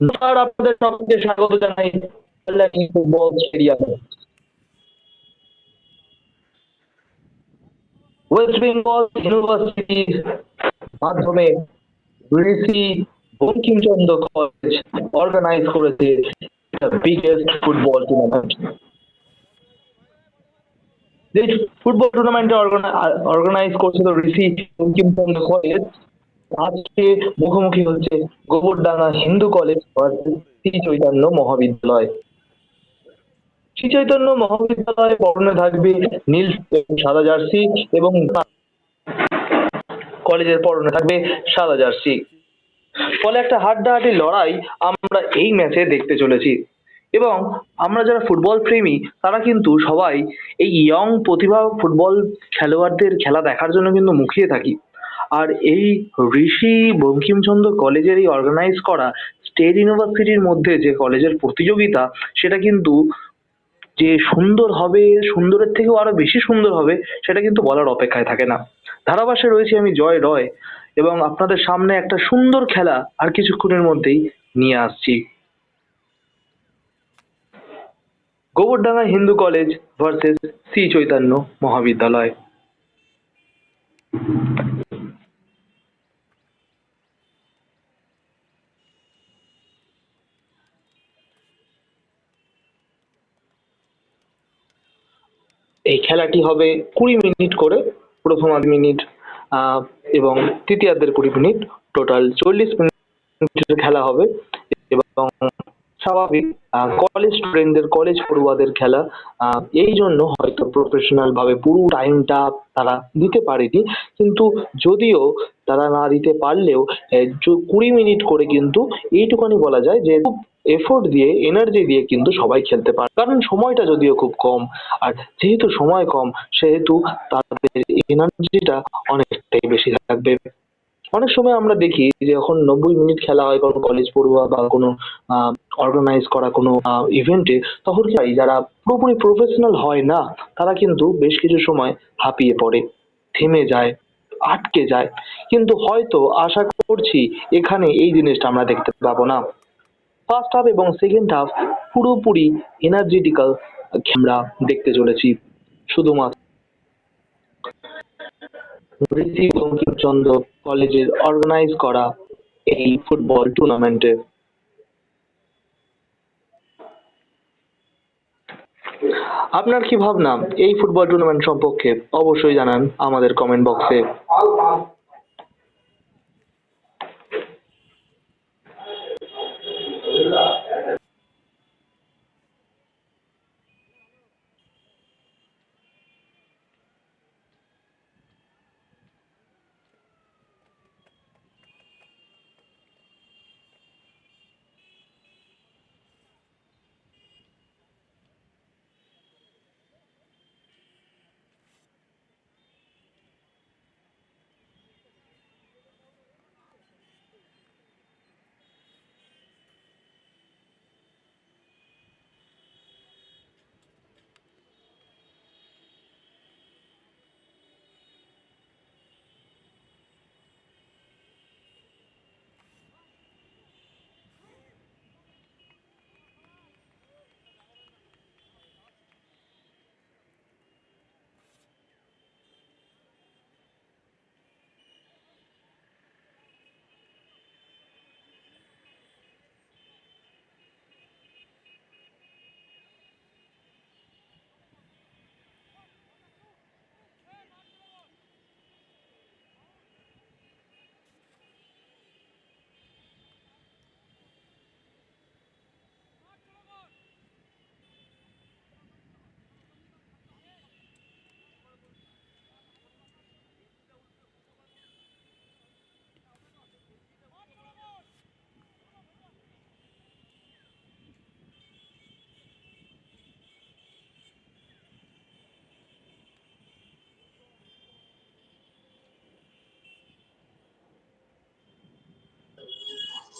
নমস্কার, আপনাদের সকলকে স্বাগত জানাই কল্যাণী ফুটবল স্টেডিয়ামে। ওয়েস্ট বেঙ্গল ইউনিভার্সিটির মাধ্যমে ঋষি বঙ্কিমচন্দ্র কলেজ অর্গানাইজ করেছে বিগেস্ট ফুটবল টুর্নামেন্ট। যে ফুটবল টুর্নামেন্টে অর্গানাইজ করছিল ঋষি বঙ্কিমচন্দ্র কলেজ, আজকে মুখোমুখি হচ্ছে গোবরডাঙ্গা হিন্দু কলেজ ভার্সেস শ্রী চৈতন্য মহাবিদ্যালয়। শ্রী চৈতন্য মহাবিদ্যালয়ে পরনে থাকবে নীল সাদা জার্সি এবং কলেজের পরনে থাকবে সাদা জার্সি। ফলে একটা হাড্ডাহাড্ডি লড়াই আমরা এই ম্যাচে দেখতে চলেছি। এবং আমরা যারা ফুটবল প্রেমী তারা কিন্তু সবাই এই ইয়ং প্রতিভা ফুটবল খেলোয়াড়দের খেলা দেখার জন্য কিন্তু মুখিয়ে থাকি। আর এই ঋষি বঙ্কিমচন্দ্র কলেজের এই অর্গানাইজ করা স্টেট ইউনিভার্সিটির মধ্যে যে কলেজের প্রতিযোগিতা, সেটা কিন্তু যে সুন্দর হবে, সুন্দরের থেকেও আরো বেশি সুন্দর হবে, সেটা কিন্তু বলার অপেক্ষায় থাকে না। ধারাভাষ্যে রয়েছে আমি জয় রয়, এবং আপনাদের সামনে একটা সুন্দর খেলা আর কিছুক্ষণের মধ্যেই নিয়ে আসছি। গোবরডাঙ্গা হিন্দু কলেজ ভার্সেস শ্রী চৈতন্য মহাবিদ্যালয়। এই খেলাটি হবে 20 মিনিট করে, প্রথম 8 মিনিট এবং তৃতীয়ার্ধের 20 মিনিট, টোটাল 40 মিনিটের খেলা হবে। এবং স্বাভাবিক কলেজ স্টুডেন্টদের, কলেজ পড়ুয়াদের খেলা, এই জন্য হয়তো প্রফেশনাল ভাবে পুরো টাইমটা তারা দিতে পারেনি, কিন্তু যদিও তারা না দিতে পারলেও 20 মিনিট করে কিন্তু এইটুখানি বলা যায় যে খুব এফোর্ট দিয়ে, এনার্জি দিয়ে কিন্তু সবাই খেলতে পারে। কারণ সময়টা যদিও খুব কম, আর যেহেতু সময় কম সেহেতু তাদের এনার্জিটা অনেকটাই বেশি থাকবে। অনেক সময় আমরা দেখি যে যখন 90 মিনিট খেলা হয় কোনো কলেজ পড়ুয়া বা কোনো অর্গানাইজ করা কোনো ইভেন্টে, তখন কি হয়, যারা পুরোপুরি প্রফেশনাল হয় না তারা কিন্তু বেশ কিছু সময় হাঁপিয়ে পড়ে, থেমে যায়, আটকে যায়। কিন্তু হয়তো আশা করছি এখানে এই জিনিসটা আমরা দেখতে পাবো না। ফার্স্ট হাফ এবং সেকেন্ড হাফ পুরোপুরি এনার্জেটিক্যাল আমরা দেখতে চলেছি, শুধুমাত্র ঋষি বঙ্কিমচন্দ্র কলেজের অর্গানাইজ করা এই ফুটবল টুর্নামেন্টে। আপনার কি ভাবনা এই ফুটবল টুর্নামেন্ট সম্পর্কে অবশ্যই জানান আমাদের কমেন্ট বক্সে।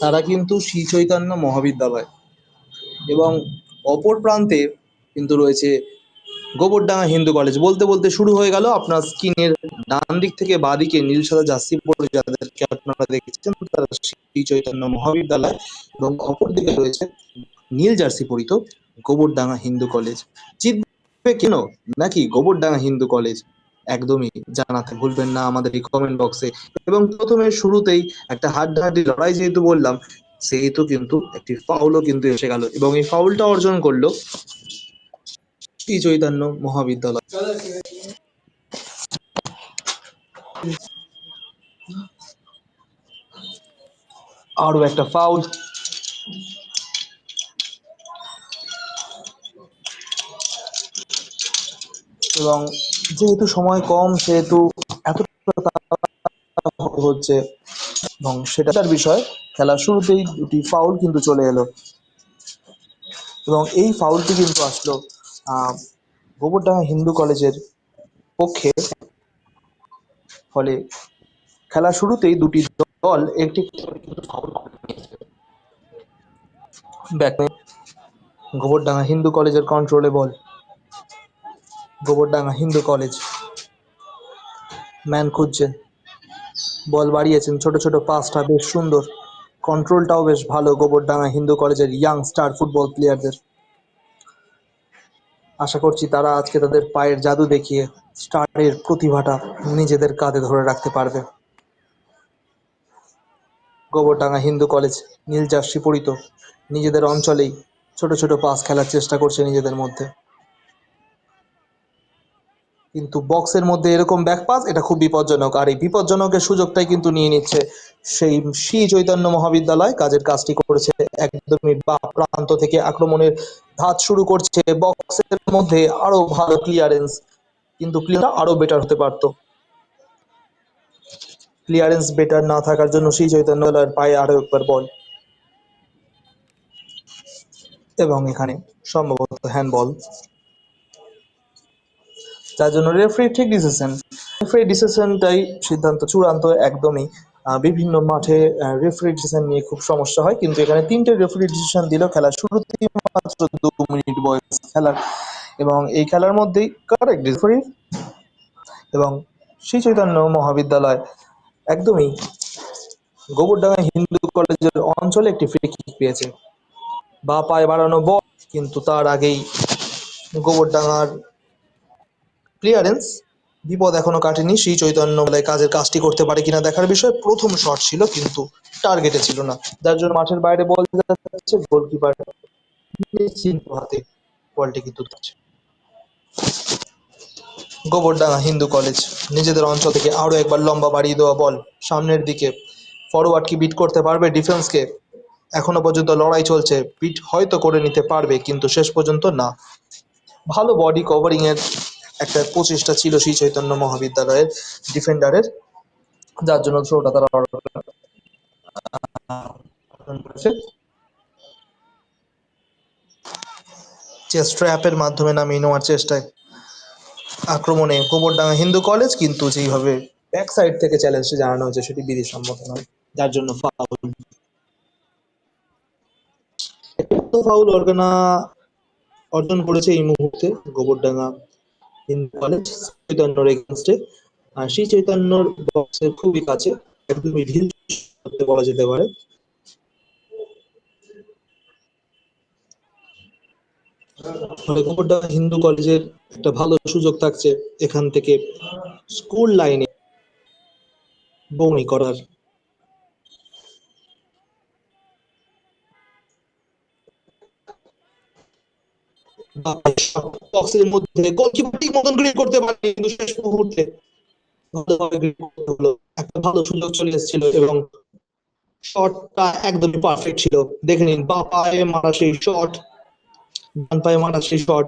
তারা কিন্তু শ্রী চৈতন্য মহাবিদ্যালয়, এবং অপর প্রান্তে কিন্তু রয়েছে গোবরডাঙ্গা হিন্দু কলেজ বলতে বলতে শুরু হয়ে গেল। আপনার স্ক্রিনের ডান দিক থেকে বাঁ দিকে নীল সাদা জার্সি পরে যাদেরকে আপনারা দেখছেন তারা শ্রী চৈতন্য মহাবিদ্যালয়, এবং অপর দিকে রয়েছে নীল জার্সি পরিত গোবরডাঙ্গা হিন্দু কলেজ। জিতবে কেন নাকি গোবরডাঙ্গা হিন্দু কলেজ, একদমই জানাতে ভুলবেন না আমাদের এই কমেন্ট বক্সে। এবং প্রথমে শুরুতেই একটা হাড্ডাহাড্ডি লড়াই যেহেতু বললাম, সেহেতু কিন্তু একটি ফাউলও কিন্তু এসে গেল, এবং এই ফাউলটা অর্জন করলো শ্রী চৈতন্য মহাবিদ্যালয়। আরো একটা ফাউল, এবং যেহেতু সময় কম সেহেতু এতটা হচ্ছে, এবং সেটার বিষয় খেলার শুরুতেই দুটি ফাউল কিন্তু চলে এলো, এবং এই ফাউলটি কিন্তু আসলো গোবরডাঙ্গা হিন্দু কলেজের পক্ষে। ফলে খেলা শুরুতেই দুটি দল একটি ব্যাটে গোবরডাঙ্গা হিন্দু কলেজের কন্ট্রোলে বল। গোবরডাঙ্গা হিন্দু কলেজ ম্যান খুঁজছেন, বল বাড়িয়েছেন, ছোট ছোট পাসটা বেশ সুন্দর, কন্ট্রোলটাও বেশ ভালো গোবরডাঙ্গা হিন্দু কলেজের ইয়াং স্টার ফুটবল প্লেয়ারদের। আশা করছি তারা আজকে তাদের পায়ের জাদু দেখিয়ে স্টারের প্রতিভাটা নিজেদের কাঁধে ধরে রাখতে পারবে। গোবরডাঙ্গা হিন্দু কলেজ নীল জার্সি পরিত নিজেদের অঞ্চলেই ছোট ছোট পাস খেলার চেষ্টা করছে নিজেদের মধ্যে, কিন্তু বক্সের মধ্যে এরকম ব্যাক পাস এটা খুব বিপজ্জনক, আর এই বিপজ্জনকের সুযোগটাই কিন্তু নিয়ে নিচ্ছে সেই শ্রী চৈতন্য মহাবিদ্যালয়। কাজের কাজটি করেছে একদমই বা প্রান্ত থেকে আক্রমণের ধাত শুরু করছে, বক্সের মধ্যে আরো ভালো ক্লিয়ারেন্স, কিন্তু ক্লিয়ার আরো বেটার হতে পারতো। ক্লিয়ারেন্স বেটার না থাকার জন্য শ্রী চৈতন্য মহাবিদ্যালয়ের পায়ে আরো একবার বল, এবং এখানে সম্ভবত হ্যান্ডবল, যার জন্য রেফারি ঠিক ডিসিশন, রেফারি ডিসিশনটাই সিদ্ধান্ত চূড়ান্ত একদমই। বিভিন্ন মাঠে রেফারি ডিসিশন নিয়ে খুব সমস্যা হয়, কিন্তু এখানে তিনটে রেফারি ডিসিশন দিল খেলার শুরুতেই মাত্র 2 মিনিট বয়স খেলার, এবং এই খেলার মধ্যেই কারেক্ট রেফারি এবং শ্রী চৈতন্য মহাবিদ্যালয় একদমই গোবরডাঙ্গা হিন্দু কলেজের অঞ্চলে একটি ফ্রি কিক পেয়েছে। বা পায়ে বাড়ানো বল, কিন্তু তার আগেই গোবরডাঙ্গার ক্লিয়ারেন্স, বিপদ এখনো কাটেনি। শ্রী চৈতন্য কাজের কাজটি করতে পারে কিনা দেখার বিষয়। প্রথম শট ছিল কিন্তু টার্গেটে ছিল না, যার জন্য মাঠের বাইরে বল যাচ্ছে, গোলকিপার নিশ্চিন্ত হাতে বলটি কিন্তু ধরছে। গোবরডাঙ্গা হিন্দু কলেজ নিজেদের অঞ্চল থেকে আরো একবার লম্বা বাড়িয়ে দেওয়া বল সামনের দিকে, ফরওয়ার্ড কি বিট করতে পারবে ডিফেন্সকে? এখনো পর্যন্ত লড়াই চলছে, বিট হয়তো করে নিতে পারবে কিন্তু শেষ পর্যন্ত না। ভালো বডি কভারিং এর একটা প্রচেষ্টা ছিল শ্রী চৈতন্য মহাবিদ্যালয়ের ডিফেন্ডারের, যার জন্য থ্রোটা তারা অর্জন করেছে। চেস্ট ট্র্যাপের মাধ্যমে নামিয়ে নেওয়ার চেষ্টায় আক্রমণে গোবরডাঙ্গা হিন্দু কলেজ, কিন্তু যেইভাবে ব্যাক সাইড থেকে চ্যালেঞ্জটি জানানো হয়েছে সেটি বিধিসম্মত নয়, যার জন্য ফাউল। ফাউল অর্জন করেছে এই মুহূর্তে গোবরডাঙ্গা হিন্দু কলেজ চৈতন্যর এগেনস্টে। আর সেই চৈতন্যর বক্সের খুবই কাছে, একদমই ঢিল বলা যেতে পারে। গোবরডাঙ্গা হিন্দু কলেজের একটা ভালো সুযোগ থাকছে এখান থেকে স্কুল লাইনে বৌনি করার। বক্সের মধ্যে গোলকিপার ঠিক মতন গ্রিপ করতে পারেনি, কিন্তু শেষ মুহূর্তে ভালোভাবে গ্রিপ করতে হলো। একটা ভালো সুযোগ চলে এসেছিল এবং শটটা একদমই পারফেক্ট ছিল। দেখে নিন, বা পায়ে মারা সেই শট, ডান পায়ে মারা সেই শট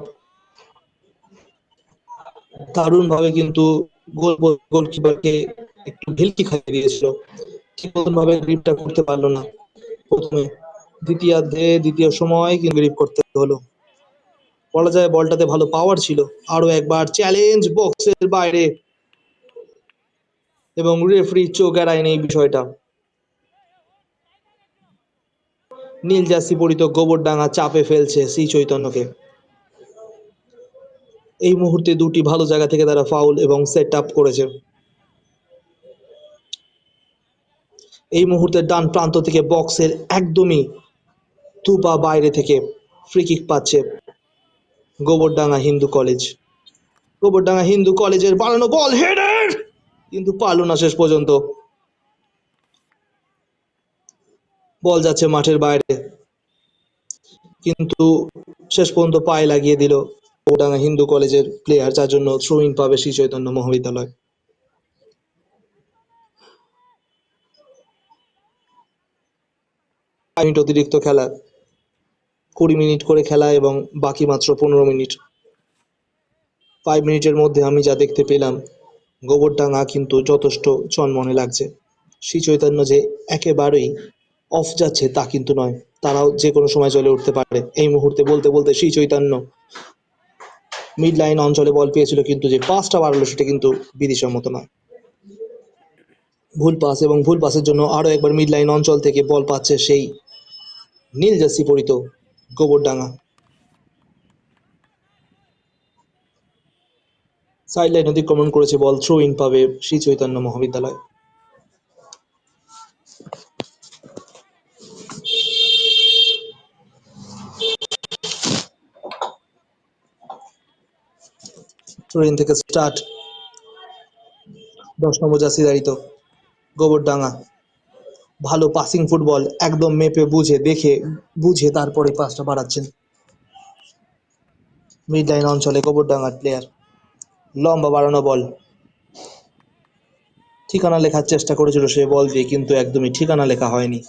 দারুণ ভাবে কিন্তু গোলকিপারকে একটু ভেলকি খাইয়ে দিয়েছিল, ঠিক মতন ভাবে গ্রিপটা করতে পারলো না প্রথমে। দ্বিতীয় সময় কিন্তু গ্রিপ করতে হলো। বলা যায় বলটাতে ভালো পাওয়ার ছিল। আরো একবার চ্যালেঞ্জ বক্সের বাইরে, এবং রেফারি চোখ এড়ায়নি এই বিষয়টা। নীল জার্সি পরিত গোবরডাঙ্গা চাপে ফেলছে শ্রী চৈতন্যকে। এই মুহূর্তে দুটি ভালো জায়গা থেকে তারা ফাউল এবং সেট আপ করেছে। এই মুহূর্তে ডান প্রান্ত থেকে বক্সের একদমই দুপা বাইরে থেকে ফ্রি কিক পাচ্ছে গোবরডাঙ্গা হিন্দু কলেজ। গোবরডাঙ্গা হিন্দু কলেজের বাড়ানো বল হেডার, কিন্তু পারল না শেষ পর্যন্ত। বল যাচ্ছে মাঠের বাইরে, কিন্তু শেষ পর্যন্ত পায়ে লাগিয়ে দিল গোবরডাঙ্গা হিন্দু কলেজের প্লেয়ার, যার জন্য থ্রো ইন পাবে শ্রী চৈতন্য মহাবিদ্যালয়। 5 মিনিট অতিরিক্ত খেলা, 20 মিনিট করে খেলা এবং বাকি মাত্র 15 মিনিট। 5 মিনিটের মধ্যে আমি যা দেখতে পেলাম, গোবরডাঙ্গা কিন্তু যথেষ্ট চনমনে লাগছে। শ্রী চৈতন্য যে একেবারেই অফ যাচ্ছে তা কিন্তু নয়, তারাও যে কোনো সময় চলে উঠতে পারে। এই মুহূর্তে বলতে বলতে শ্রী চৈতন্য মিড লাইন অঞ্চলে বল পেয়েছিল, কিন্তু যে পাসটা বাড়লো সেটা কিন্তু বিধিসম্মত নয়। ভুল পাস, এবং ভুল পাসের জন্য আরো একবার মিড লাইন অঞ্চল থেকে বল পাচ্ছে সেই নীল জার্সি পরিত গোবরডাঙ্গা। সাইড লাইন অতিক্রমণ করেছে বল, থ্রো ইন পাবে শ্রী চৈতন্য মহাবিদ্যালয়। থ্রো ইন থেকে স্টার্ট, 10 নম্বর জার্সি দাঁড়িত গোবরডাঙ্গা। ভালো পাসিং ফুটবল, একদম মেপে বুঝে দেখে বুঝে তারপরে পাসটা বাড়াচ্ছেন মিড লাইন অঞ্চলে গোবরডাঙ্গার প্লেয়ার। লম্বা বাড়ানো বল, ঠিকানা লেখার চেষ্টা করেছিল সে বল দিয়ে, কিন্তু একদমই ঠিকানা লেখা হয়নি।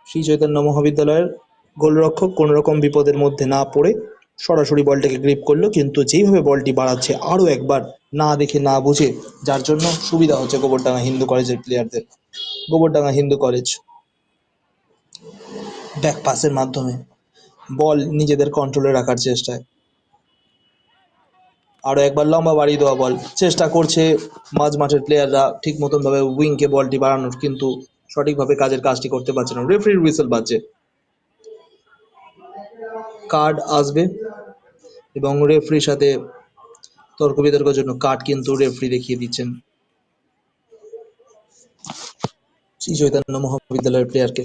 শ্রী চৈতন্য মহাবিদ্যালয়ের গোলরক্ষক কোন রকম বিপদের মধ্যে না পড়ে সরাসরি বলটাকে গ্রিপ করলো, কিন্তু যেইভাবে বলটি বাড়াচ্ছে আরো একবার না দেখে না বুঝে, যার জন্য সুবিধা হচ্ছে গোবরডাঙ্গা হিন্দু কলেজের প্লেয়ারদের। গোবরডাঙ্গা হিন্দু কলেজ ব্যাক পাসের মাধ্যমে বল নিজেদের কন্ট্রোলে রাখার চেষ্টায়, আরো একবার লম্বা বাড়িয়ে দেওয়া বল, চেষ্টা করছে মাঝ মাঠের প্লেয়াররা ঠিক মতন ভাবে উইংকে বলটি বাড়ানোর, কিন্তু সঠিকভাবে কাজের কাজটি করতে পারছে না। রেফারির হুইসেল বাজছে, কার্ড আসবে এবং রেফারির সাথে তর্ক বিতর্কের জন্য কার্ড কিন্তু রেফারি দেখিয়ে দিচ্ছেন শ্রী চৈতন্য মহাবিদ্যালয়ের প্লেয়ারকে।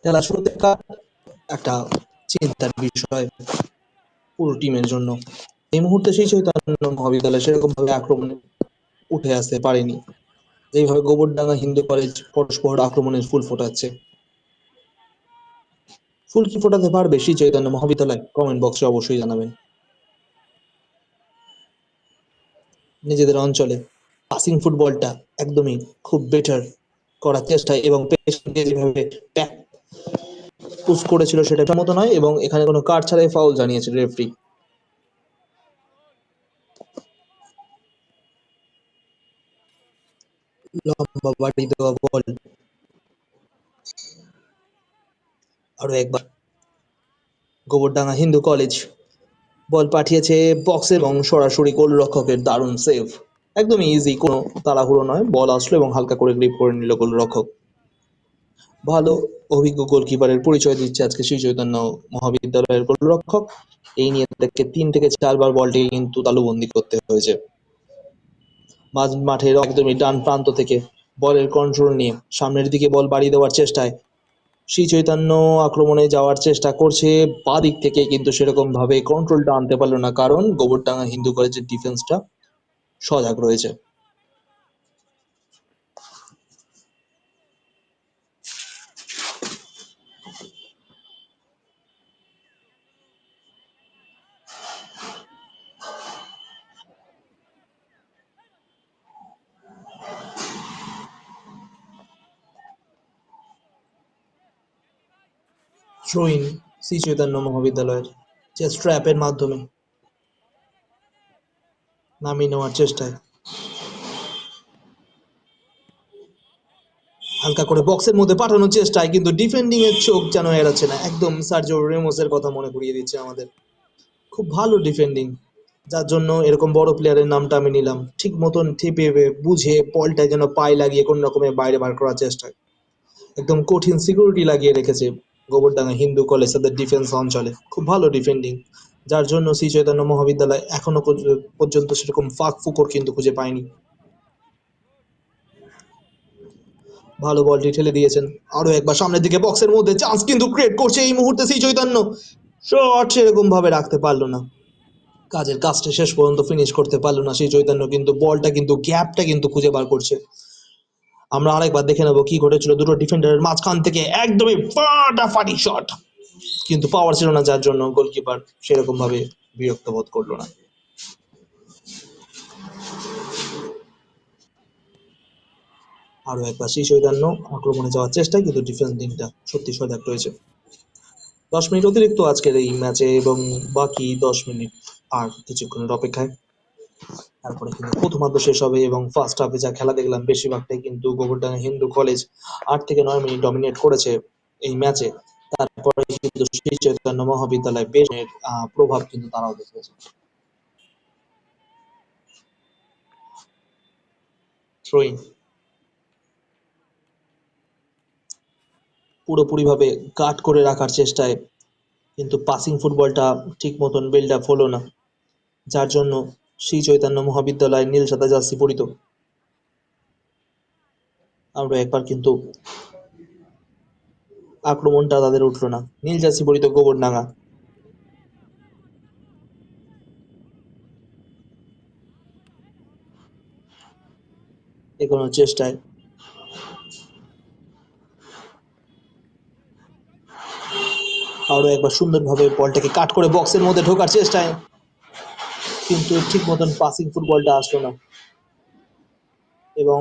খেলা শুরুতে কার্ড একটা চিন্তার বিষয় পুরো টিমের জন্য। এই মুহূর্তে সেই চৈতন্য মহাবিদ্যালয় সেরকম ভাবে আক্রমণে উঠে আসতে পারেনি, এইভাবে গোবরডাঙ্গা হিন্দু কলেজ পরস্পর আক্রমণের ফুল ফোটাচ্ছে। ফুল কি ফোটাতে পারবে শ্রী চৈতন্য মহাবিদ্যালয়? কমেন্ট বক্সে অবশ্যই জানাবেন। নিজেদের অঞ্চলে পাসিং ফুটবলটা একদমই খুব বেটার করার চেষ্টা, এবং পেছনে যেভাবে পুশ করেছিল সেটা মতো নয়, এবং এখানে কোনো কার্ড ছাড়াই ফাউল জানিয়েছে রেফারি। লম্বা বাড়ি দেওয়া বল, আরো একবার গোবরডাঙ্গা হিন্দু কলেজ বল পাঠিয়েছে বক্সে, এবং সরাসরি গোলরক্ষকের দারুণ সেভ। একদমই ইজি, কোনো তাড়াহুড়ো নয়, বল আসলো এবং হালকা করে গ্রিপ করে নিল গোলরক্ষক। ভালো অভিজ্ঞ গোলকিপারের পরিচয় দিচ্ছে আজকে শ্রী চৈতন্য মহাবিদ্যালয়ের গোলরক্ষক। এই নিয়ে তাকে 3 থেকে 4 বার বলটিকে কিন্তু তালুবন্দি করতে হয়েছে। মাঝ মাঠের একদমই ডান প্রান্ত থেকে বলের কন্ট্রোল নিয়ে সামনের দিকে বল বাড়িয়ে দেওয়ার চেষ্টায় শ্রী চৈতন্য আক্রমণে যাওয়ার চেষ্টা করছে বাঁ দিক থেকে, কিন্তু সেরকম ভাবে কন্ট্রোলটা আনতে পারলো না, কারণ গোবরডাঙ্গা হিন্দু কলেজের ডিফেন্সটা সজাগ রয়েছে। থ্রো ইন শ্রী চৈতন্য মহাবিদ্যালয়ের চেস্ট ট্র্যাপের মাধ্যমে নামিয়ে নেওয়ার চেষ্টায় হালকা করে বক্সের মধ্যে পাঠানোর চেষ্টায়, কিন্তু ডিফেন্ডিং এর চোখ যেন এড়াচ্ছে না। একদম সার্জিও রেমোসের কথা মনে করিয়ে দিচ্ছে আমাদের। খুব ভালো ডিফেন্ডিং, যার জন্য এরকম বড় প্লেয়ারের নামটা আমি নিলাম। ঠিক মতন ঠেপে বুঝে বলটা যেন পায়ে লাগিয়ে কোন রকমে বাইরে বার করার চেষ্টা, একদম কঠিন সিকিউরিটি লাগিয়ে রেখেছে গোবরডাঙ্গা হিন্দু কলেজ তাদের ডিফেন্স অঞ্চলে খুব ভালো ডিফেন্ডিং, যার জন্য শ্রী চৈতন্য মহাবিদ্যালয় এখনো পর্যন্ত সেরকম ফাঁক ফুকর কিন্তু খুঁজে পায়নি। ভালো বলটি ঠেলে দিয়েছেন, আরো একবার সামনের দিকে বক্সের মধ্যে চান্স কিন্তু ক্রিয়েট করছে এই মুহূর্তে শ্রী চৈতন্য, শট সেরকম ভাবে রাখতে পারলো না, কাজের কাজটা শেষ পর্যন্ত ফিনিশ করতে পারলো না শ্রী চৈতন্য, কিন্তু বলটা কিন্তু গ্যাপটা কিন্তু খুঁজে বার করছে। আমরা আরেকবার দেখে নেবো কি ঘটেছিল দুটো ডিফেন্ডারের মাঝখান থেকে, একদমই ফাটাফাটি শট, কিন্তু পাওয়ার ছিল না, যার জন্য গোলকিপার সেরকম ভাবে বিরক্ত বোধ করলো না। আরো একবার শ্রী চৈতন্য আক্রমণে যাওয়ার চেষ্টা, কিন্তু ডিফেন্ডিংটা সত্যি সজাগ রয়েছে। 10 মিনিট অতিরিক্ত আজকের এই ম্যাচে এবং বাকি 10 মিনিট আর কিছুক্ষণের অপেক্ষায়, তারপরে কিন্তু প্রথমার্ধ শেষ হবে এবং ফার্স্ট হাফে যা খেলা দেখলাম বেশিরভাগটাই কিন্তু গোবরডাঙ্গা হিন্দু কলেজ 8 থেকে 9 মিনিট ডমিনেট করেছে এই ম্যাচে। তারপরে কিন্তু শ্রী চৈতন্য মহাবিদ্যালয় বেশ প্রভাব কিন্তু তারাও দেখেছে। থ্রোইন পুরোপুরিভাবে গার্ড করে রাখার চেষ্টায়, কিন্তু পাসিং ফুটবলটা ঠিক মতন বিল্ড আপ হলো না, যার জন্য শ্রী চৈতন্য মহাবিদ্যালয় নীল সাদা জার্সি পরিত। আমরা একবার কিন্তু আক্রমণটা তাদের উঠলো না, নীল জার্সি পরিত গোবরডাঙ্গা এগোনোর চেষ্টায়, আরো একবার সুন্দরভাবে বলটাকে কাট করে বক্সের মধ্যে ঢোকার চেষ্টায়, কিন্তু ঠিক মতন পাসিং ফুটবলটা আসলো না এবং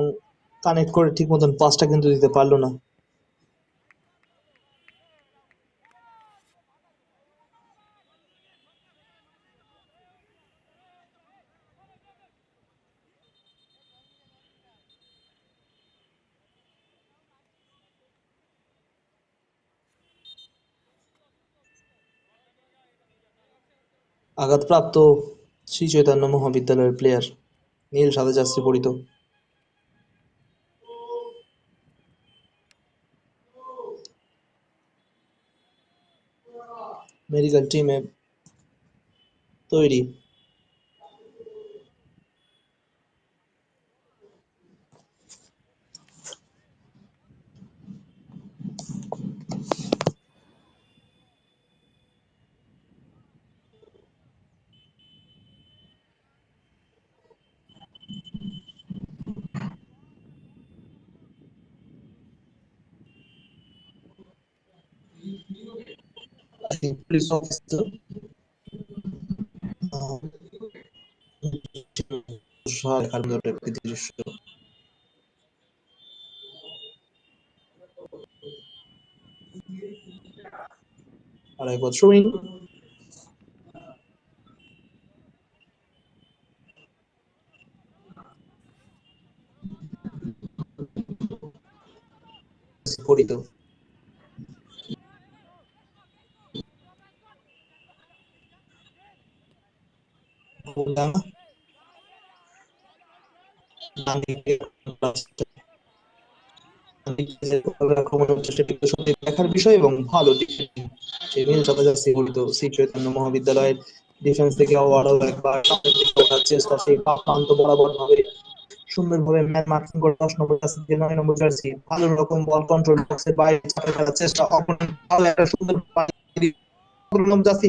কানেক্ট করে ঠিক মতন পাসটা কিন্তু দিতে পারলো না। আঘাতপ্রাপ্ত শ্রী চৈতন্য মহাবিদ্যালয়ের প্লেয়ার নীল সাদা জার্সি পরিত। মেডিকেল টিমে তৈরি। পুলিশ অফিসার দৃশ্য আর একবার থ্রোইন, পরিত। ডান দিকে দেখার বিষয় এবং ভালো ডিফেন্ডিং সেই নীল সাদা জার্সি পরিত শ্রী চৈতন্য মহাবিদ্যালয়ের ডিফেন্স থেকে আরো একবার সামনের দিকে ওঠার চেষ্টা, সেই প্রান্ত বরাবর ভাবে সুন্দরভাবে ম্যান মার্কিং করে 10 নম্বর জার্সি দিয়ে 9 নম্বর জার্সি ভালো রকম বল কন্ট্রোল বক্সের বাইরে ছাড়া ফেলার চেষ্টা, অপোনেন্ট ভালো একটা সুন্দর জার্সি,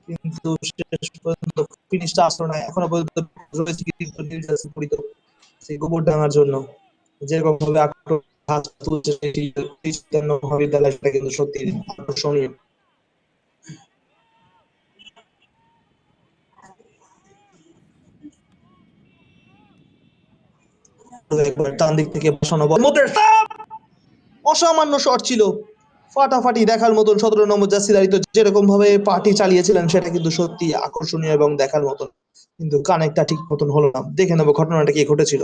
কিন্তু শেষ পর্যন্ত ফিনিশটা আসলো না। এখনো পর্যন্ত রয়েছে কিন্তু নীল জার্সি পরিত সেই গোবরডাঙ্গার জন্য যেরকম ভাবে আক্রমণ তুলছে সেই চৈতন্য মহাবিদ্যালয়, সেটা কিন্তু সত্যি আকর্ষণীয়। একবার ডান দিক থেকে বসানো বল মধ্যে অসামান্য শট ছিল, ফাটাফাটি দেখার মতন 17 নম্বর জার্সি দাঁড়িয়ে যেরকম ভাবে পার্টি চালিয়েছিলেন সেটা কিন্তু সত্যি আকর্ষণীয় এবং দেখার মতন, কিন্তু কানেক্টটা ঠিক মতন হলো না। দেখে নেবো ঘটনাটা কি ঘটেছিল।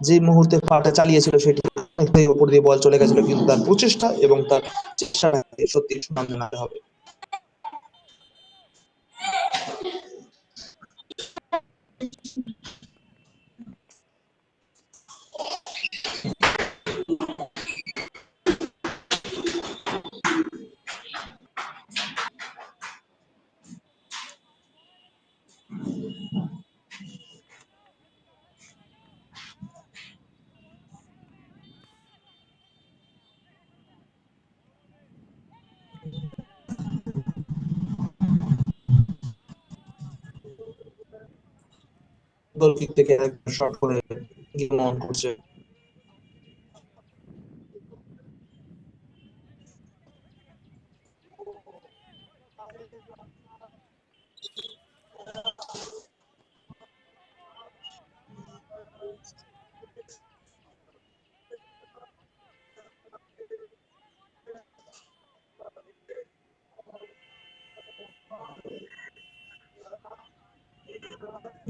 যে মুহূর্তে পাটা চালিয়েছিল সেটি উপর দিয়ে বল চলে গেছিল, কিন্তু তার প্রচেষ্টা এবং তার চেষ্টা সত্যি সুনাম জানাতে হবে। গোল কিক থেকে একবার শট করে গেম অন করছে।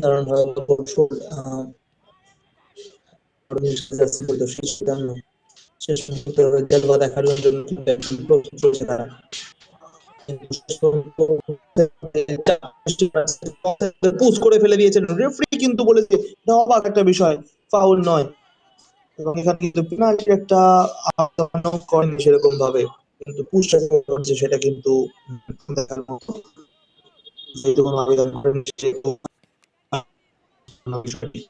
দারুণ ভাবে কন্ট্রোল শেষ মুহূর্তে জলবা দেখানোর জন্য কিন্তু একদম প্রস্তুত রয়েছে তারা। পুশ করে ফেলে দিয়েছেন রেফারি, কিন্তু বলেছে এটা অবাক একটা বিষয়, ফাউল নয়। এবং এখানে কিন্তু পেনাল্টি একটা আহ্বানও করেনি সেরকম ভাবে, কিন্তু পুশটা করছে সেটা কিন্তু দেখার মতো। যেটুকু আবেদন করেন সেটুকু বিষয়টি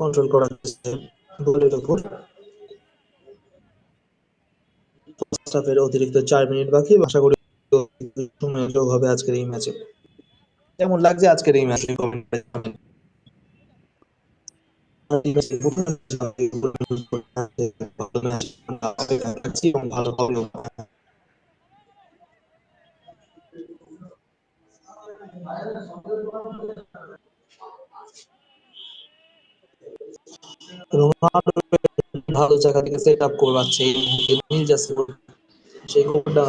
কন্ট্রোল করা হচ্ছে গোলের উপর। ফার্স্ট হাফের অতিরিক্ত 4 মিনিট বাকি, আশা করি সময় যোগ হবে আজকের এই ম্যাচে। কেমন লাগছে আজকের এই ম্যাচে? ভালো হবে রোনাল্ডো ভালো জায়গা থেকে সেট আপ করছে এই মুহূর্তে নীল জার্সি পরে। সেই গোলটা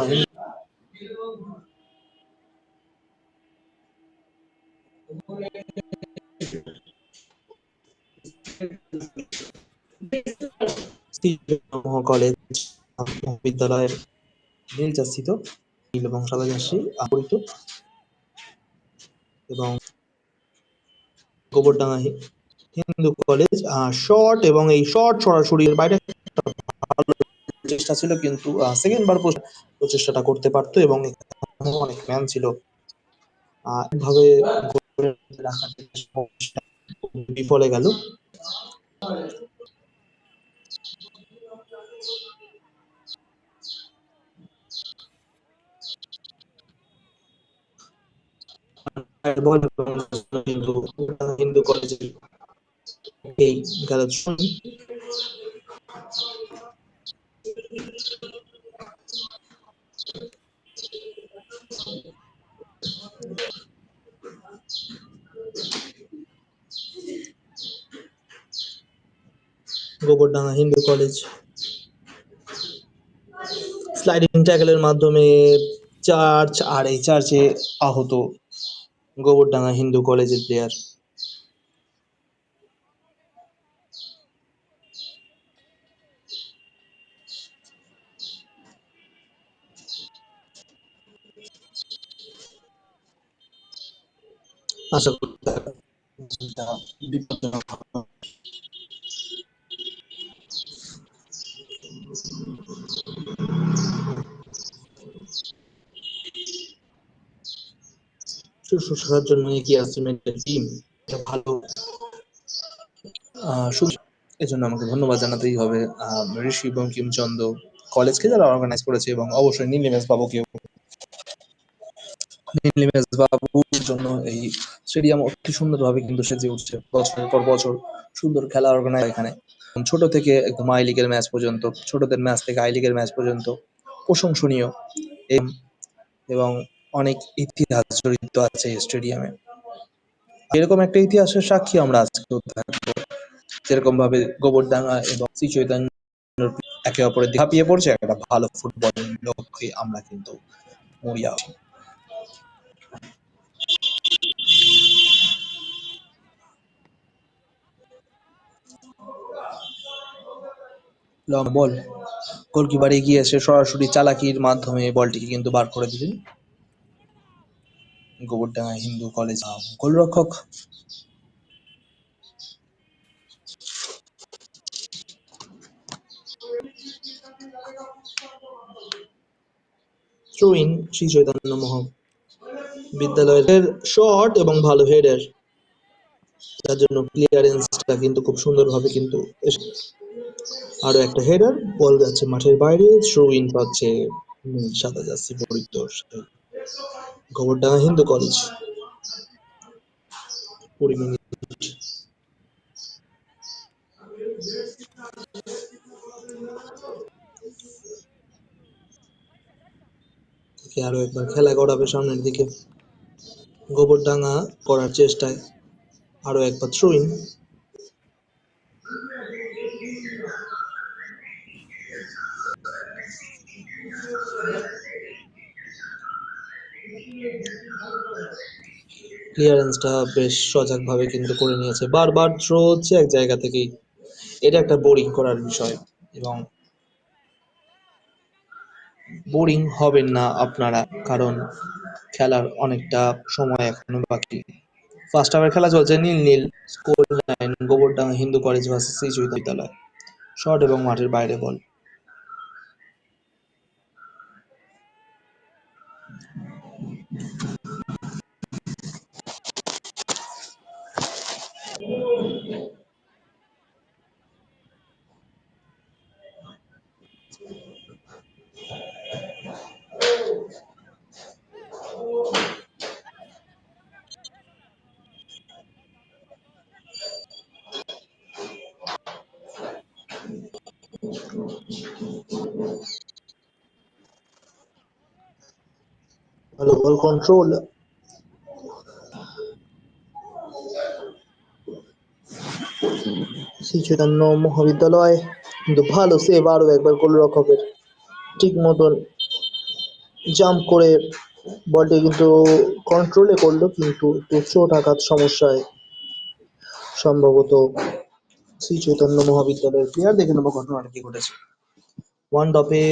কলেজ বিদ্যালয়ের নীল জার্সি, তো নীল এবং সাদা জার্সি আবৃত, এবং গোবরডাঙ্গা হিন্দু কলেজ শর্ট, এবং এই শর্ট সরাসরি এর বাইরে একটা ভালো চেষ্টা ছিল, কিন্তু সেকেন্ড বার প্রচেষ্টাটা করতে পারতো, এবং এখানে অনেক ম্যান ছিল। এভাবে গোলের রাখার চেষ্টা বিফলে গেল। বল কিন্তু হিন্দু কলেজের এই খেলা গোবরডাঙ্গা হিন্দু কলেজ স্লাইডিং ট্যাকলের মাধ্যমে চার্জ, আর এই চার্জে আহত গোবরডাঙ্গা হিন্দু কলেজের প্লেয়ার। আশা করি বিপজ্জনক শুশ্রূষার জন্য এগিয়ে আসছে মেন্টাল টিম, ভালো এজন্য আমাকে ধন্যবাদ জানাতেই হবে ঋষি বঙ্কিমচন্দ্র কলেজকে, যারা অর্গানাইজ করেছে, এবং অবশ্যই নীলিমেশ বাবুকেও। নীলিমেশ বাবুর জন্য এই স্টেডিয়াম অতি সুন্দরভাবে কিন্তু সেজে উঠছে বছরের পর বছর। সুন্দর খেলা অর্গানাইজ এখানে, ছোট থেকে একদম আই লিগের ম্যাচ পর্যন্ত, ছোটদের ম্যাচ থেকে আই লিগের ম্যাচ পর্যন্ত প্রশংসনীয়, এবং অনেক ইতিহাস জড়িত আছে এই স্টেডিয়ামে। এরকম একটা ইতিহাসের সাক্ষী আমরা আজকেও থাকবো, যেরকম ভাবে গোবরডাঙ্গা এবং শ্রী চৈতন্য একে অপরের দিকে ঝাঁপিয়ে পড়ছে একটা ভালো ফুটবলের লক্ষ্যে, আমরা কিন্তু মরিয়া। লং বল, গোলকিপার এগিয়ে এসে সরাসরি চালাকির মাধ্যমে বলটিকে কিন্তু বার করে দিলেন গোবরডাঙ্গা হিন্দু কলেজ গোলরক্ষক। থ্রো ইন শ্রী চৈতন্য বিদ্যালয়ের শট এবং ভালো হেডার, তার জন্য ক্লিয়ারেন্সটা কিন্তু খুব সুন্দরভাবে কিন্তু আরো একটা হেডার, বল যাচ্ছে মাঠের বাইরে, থ্রো ইন পাচ্ছে সাদা জার্সি পরিহিত গোবরডাঙ্গা হিন্দু কলেজ। 20 মিনিট থেকে আরো একবার খেলা গড়াবে সামনের দিকে। গোবরডাঙ্গা করার চেষ্টায়, আরো একবার থ্রো ইন। ক্লিয়ারেন্সটা বেশ সজাগভাবে কিন্তু করে নিয়েছে, বারবার থ্রো হচ্ছে এক জায়গা থেকেই। এটা একটা বোরিং করার বিষয়, এবং বোরিং হবেন না আপনারা, কারণ খেলার অনেকটা সময় এখনো বাকি। ফার্স্ট হাফের খেলা চলছে 0-0, score line Gobardanga Hindu college versus Shri Chaitanya বিদ্যালয়। শট এবং মাঠের বাইরে বল। ভালো বল কন্ট্রোল, শ্রী চৈতন্য মহাবিদ্যালয়, কিন্তু ভালো সেভ আরো একবার গোলরক্ষকের, ঠিক মতন জাম্প করে বলটি কিন্তু কন্ট্রোলে করলো, কিন্তু একটু চোট আঘাত সমস্যায় সম্ভবত শ্রী চৈতন্য মহাবিদ্যালয়ের প্লেয়ার। দেখে নেবো ঘটনাটা কি ঘটেছে। ওয়ান ডপে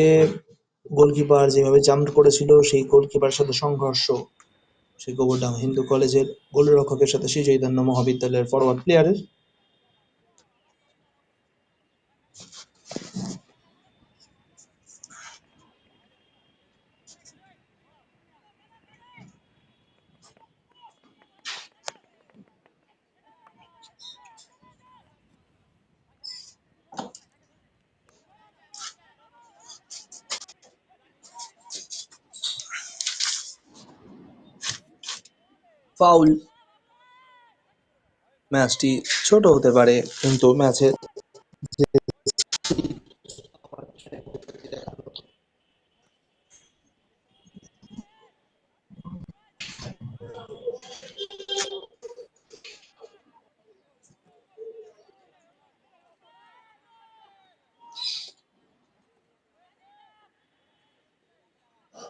গোলকিপার যেভাবে জাম্প করেছিল, সেই গোলকিপারের সাথে সংঘর্ষ সেই গোবরডাঙ্গা হিন্দু কলেজের গোলরক্ষকের সাথে শ্রী চৈতন্য মহাবিদ্যালয়ের ফরওয়ার্ড প্লেয়ারের। ফাউল। ম্যাচটি ছোট হতে পারে, কিন্তু ম্যাচে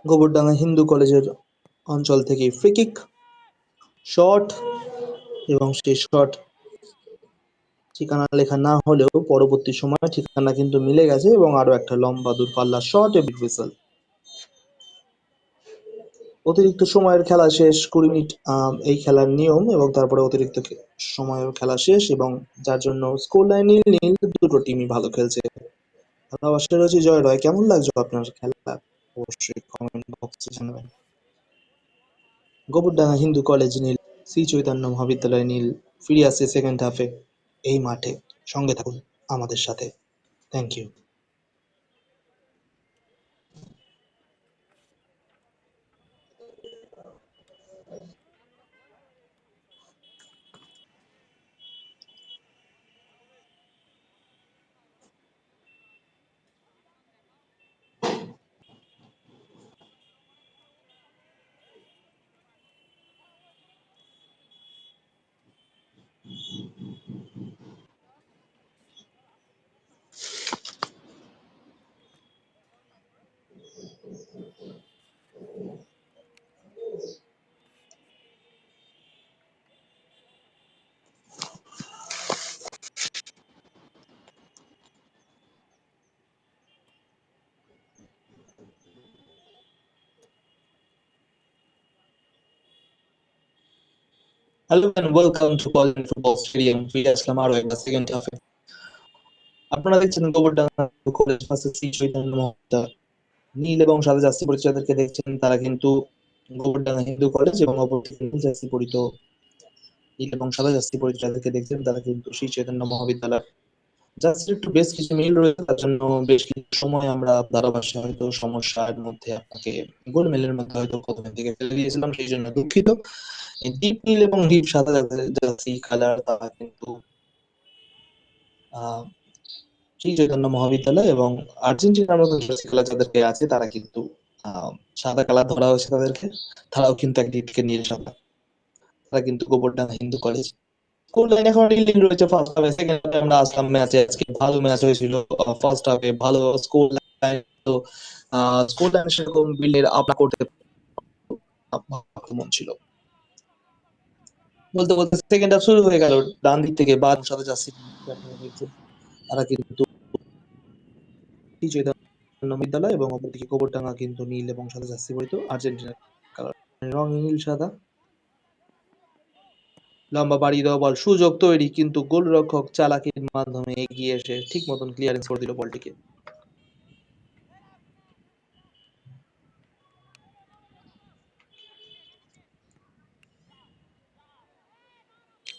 গোবরডাঙ্গা হিন্দু কলেজের অঞ্চল থেকে ফ্রি কিক, শট, এবং সেই শট ঠিকানা লেখা না হলেও পরবর্তী সময়ে ঠিকানা কিন্তু মিলে গেছে, এবং আরো একটা লম্বা দূরপাল্লার শট এবং হুইসেল। অতিরিক্ত সময়ের খেলা শেষ, 20 মিনিট এই খেলার নিয়ম, এবং তারপরে অতিরিক্ত সময়ের খেলা শেষ, এবং যার জন্য স্কোর লাইন 0-0। দুটো টিমই ভালো খেলছে। ভালোবাসা রয়েছে জয় রয়। কেমন লাগছে আপনার খেলা? অবশ্যই কমেন্ট বক্সে জানাবেন। গোবরডাঙ্গা হিন্দু কলেজ 0, শ্রী চৈতন্য মহাবিদ্যালয় 0। ফিরে আসছে সেকেন্ড হাফে এই মাঠে। সঙ্গে থাকুন আমাদের সাথে। Thank you. Hello and welcome to calling football stadium. ফিরে আসলাম আরো একবার সেকেন্ড হাফে। আপনারা দেখছেন গোবরডাঙ্গা কলেজ ভার্সেস শ্রী চৈতন্য মহাবিদ্যালয়। নীল এবং সাদা জার্সি পরিহিত যাদেরকে দেখছেন তারা কিন্তু গোবরডাঙ্গা হিন্দু কলেজ, এবং অপরদিকে নীল জার্সি পরিহিত, নীল এবং সাদা জার্সি পরিহিত যাদেরকে দেখছেন তারা কিন্তু শ্রী চৈতন্য মহাবিদ্যালয়। জাস্ট একটু বেশ কিছু মিল রয়েছে, তার জন্য বেশ কিছু সময় আমরা ধারাভাষ্যে হয়তো সমস্যার মধ্যে আপনাকে গোলমেলের মধ্যে হয়তো প্রথমের দিকে ফেলে দিয়েছিলাম, সেই জন্য দুঃখিত। এই ডিপ নীল এবং ডিপ সাদা জার্সি কালার তারা কিন্তু আহ শ্রী চৈতন্য মহাবিদ্যালয় এবং আর্জেন্টিনার মতো জার্সি কালার যাদেরকে আছে তারা কিন্তু আহ সাদা কালার ধরা হয়েছে তাদেরকে। তারাও কিন্তু একদিকে নীল সাদা, তারা কিন্তু Gobardanga Hindu college. School line এখন রিলিং রয়েছে ফার্স্ট হাফে, সেকেন্ড হাফে আমরা আসলাম ম্যাচে। আজকে ভালো ম্যাচ হয়েছিল। ফার্স্ট হাফে ভালো স্কুল লাইন তো স্কুল লাইন সেরকম বিল্ডের আপ করতে মন ছিল। বলতে বলতে সেকেন্ড হাফ শুরু হয়ে গেল, ডান দিক থেকে বাদ সাথে যাচ্ছি তারা কিন্তু শ্রী চৈতন্য বিদ্যালয় এবং অপরদিকে গোবরডাঙ্গা কিন্তু নীল এবং সাদা জার্সি পরিত আর্জেন্টিনার কালার, রং নীল সাদা। লম্বা বাড়িয়ে দেওয়া বল, সুযোগ তৈরি, কিন্তু গোলরক্ষক চালাকির মাধ্যমে এগিয়ে এসে ঠিক মতন ক্লিয়ারেন্স করে দিল বলটিকে।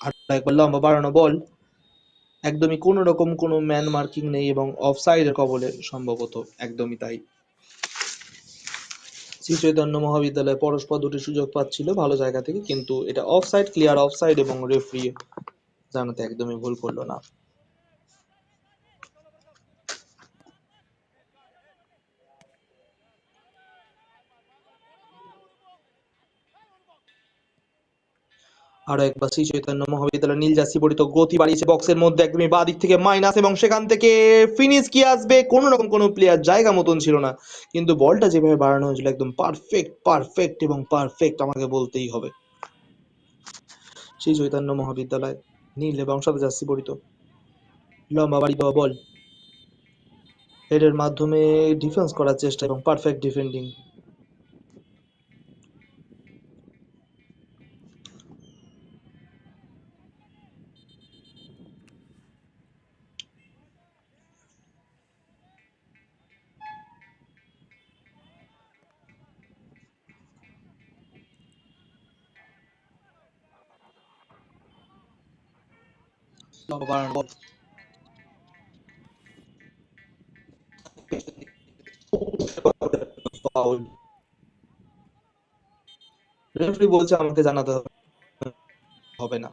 আর একবার লম্বা বাড়ানো বল, একদমই কোন রকম কোনো ম্যান মার্কিং নেই এবং অফসাইডের কবলে সম্ভবত, একদমই তাই। শ্রী চৈতন্য মহাবিদ্যালয় পরস্পর দুটি সুযোগ পাচ্ছিল ভালো জায়গা থেকে, কিন্তু এটা অফসাইড, ক্লিয়ার অফসাইড, এবং রেফারি জানাতে একদমই ভুল করলো না। আরো একবার শ্রী চৈতন্য মহাবিদ্যালয় নীল জার্সি পরিত গতি বাড়িয়েছে বক্সের মধ্যে, একদমই বাঁ দিক থেকে মাইনাস, এবং সেখান থেকে ফিনিশ কি আসবে, কোন রকম কোনো প্লেয়ার জায়গা মতন ছিল না, কিন্তু বলটা যেভাবে বাড়ানো হয়েছিল একদম পারফেক্ট পারফেক্ট এবং পারফেক্ট আমাকে বলতেই হবে। শ্রী চৈতন্য মহাবিদ্যালয় নীল এবং সাদা জার্সি পরিত, লম্বা বাড়ি দেওয়া বল, হেডের মাধ্যমে ডিফেন্স করার চেষ্টা এবং পারফেক্ট ডিফেন্ডিং। লম্বা বাড়ানো বল, ফাউল। রেফারি বলছে আমাকে জানাতে হবে না।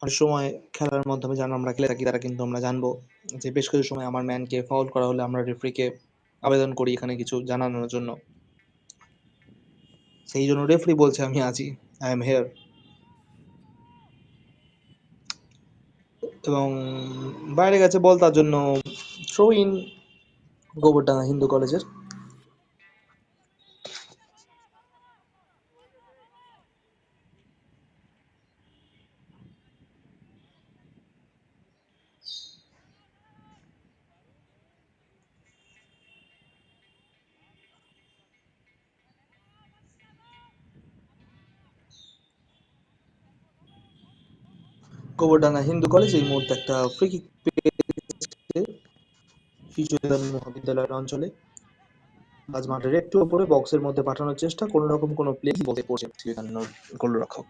অনেক সময় খেলার মাধ্যমে যারা আমরা খেলে থাকি তারা কিন্তু আমরা জানবো যে বেশ কিছু সময় আমার ম্যানকে ফাউল করা হলে আমরা রেফারিকে আবেদন করি এখানে কিছু জানানোর জন্য। সেই জন্য রেফারি বলছে আমি আছি, আই এম হেয়ার। এবং বাইরে গেছে বল, তার জন্য থ্রো ইন গোবরডাঙ্গা হিন্দু কলেজের। গোবরডাঙ্গা হিন্দু কলেজ এই মুহূর্তে একটা ফ্রি কিক পেয়েছে শ্রী চৈতন্য মহাবিদ্যালয়ের অঞ্চলে। মাঝ মাঠের একটু উপরে বক্সের মধ্যে পাঠানোর চেষ্টা, কোন রকম কোনো প্লে বসে পড়ছে শ্রী চৈতন্য গোলরক্ষক।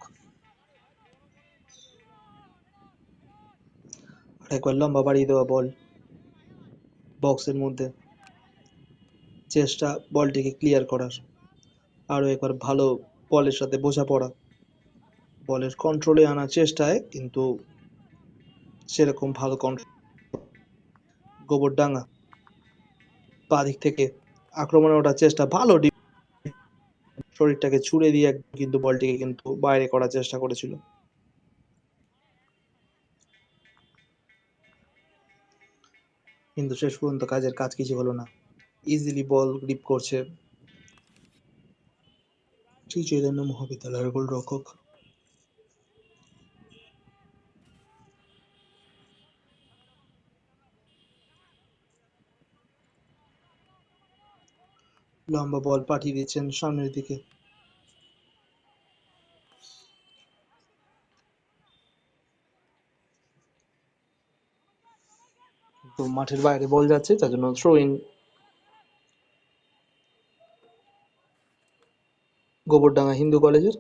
আর একবার লম্বা বাড়িয়ে দেওয়া বল বক্সের মধ্যে, চেষ্টা বলটিকে ক্লিয়ার করার। আরো একবার ভালো বলের সাথে বোঝাপড়া, বলের কন্ট্রোলে আনার চেষ্টায়, কিন্তু সেরকম ভালো কন্ট্রোল। গোবরডাঙ্গা পা দিক থেকে আক্রমণে ওঠার চেষ্টা, ভালো শরীরটাকে ছুড়ে দিয়ে কিন্তু বলটিকে কিন্তু বাইরে করার চেষ্টা করেছিল, কিন্তু শেষ পর্যন্ত কাজের কাজ কিছু হলো না। ইজিলি বল গ্রিপ করছে শ্রী চৈতন্য মহাবিদ্যালয়ের গোলরক্ষক। লম্বা বল পাঠিয়ে দিচ্ছেন সামনের দিকে, তো মাঠের বাইরে বল যাচ্ছে, তার জন্য থ্রো ইন গোবরডাঙ্গা হিন্দু কলেজের।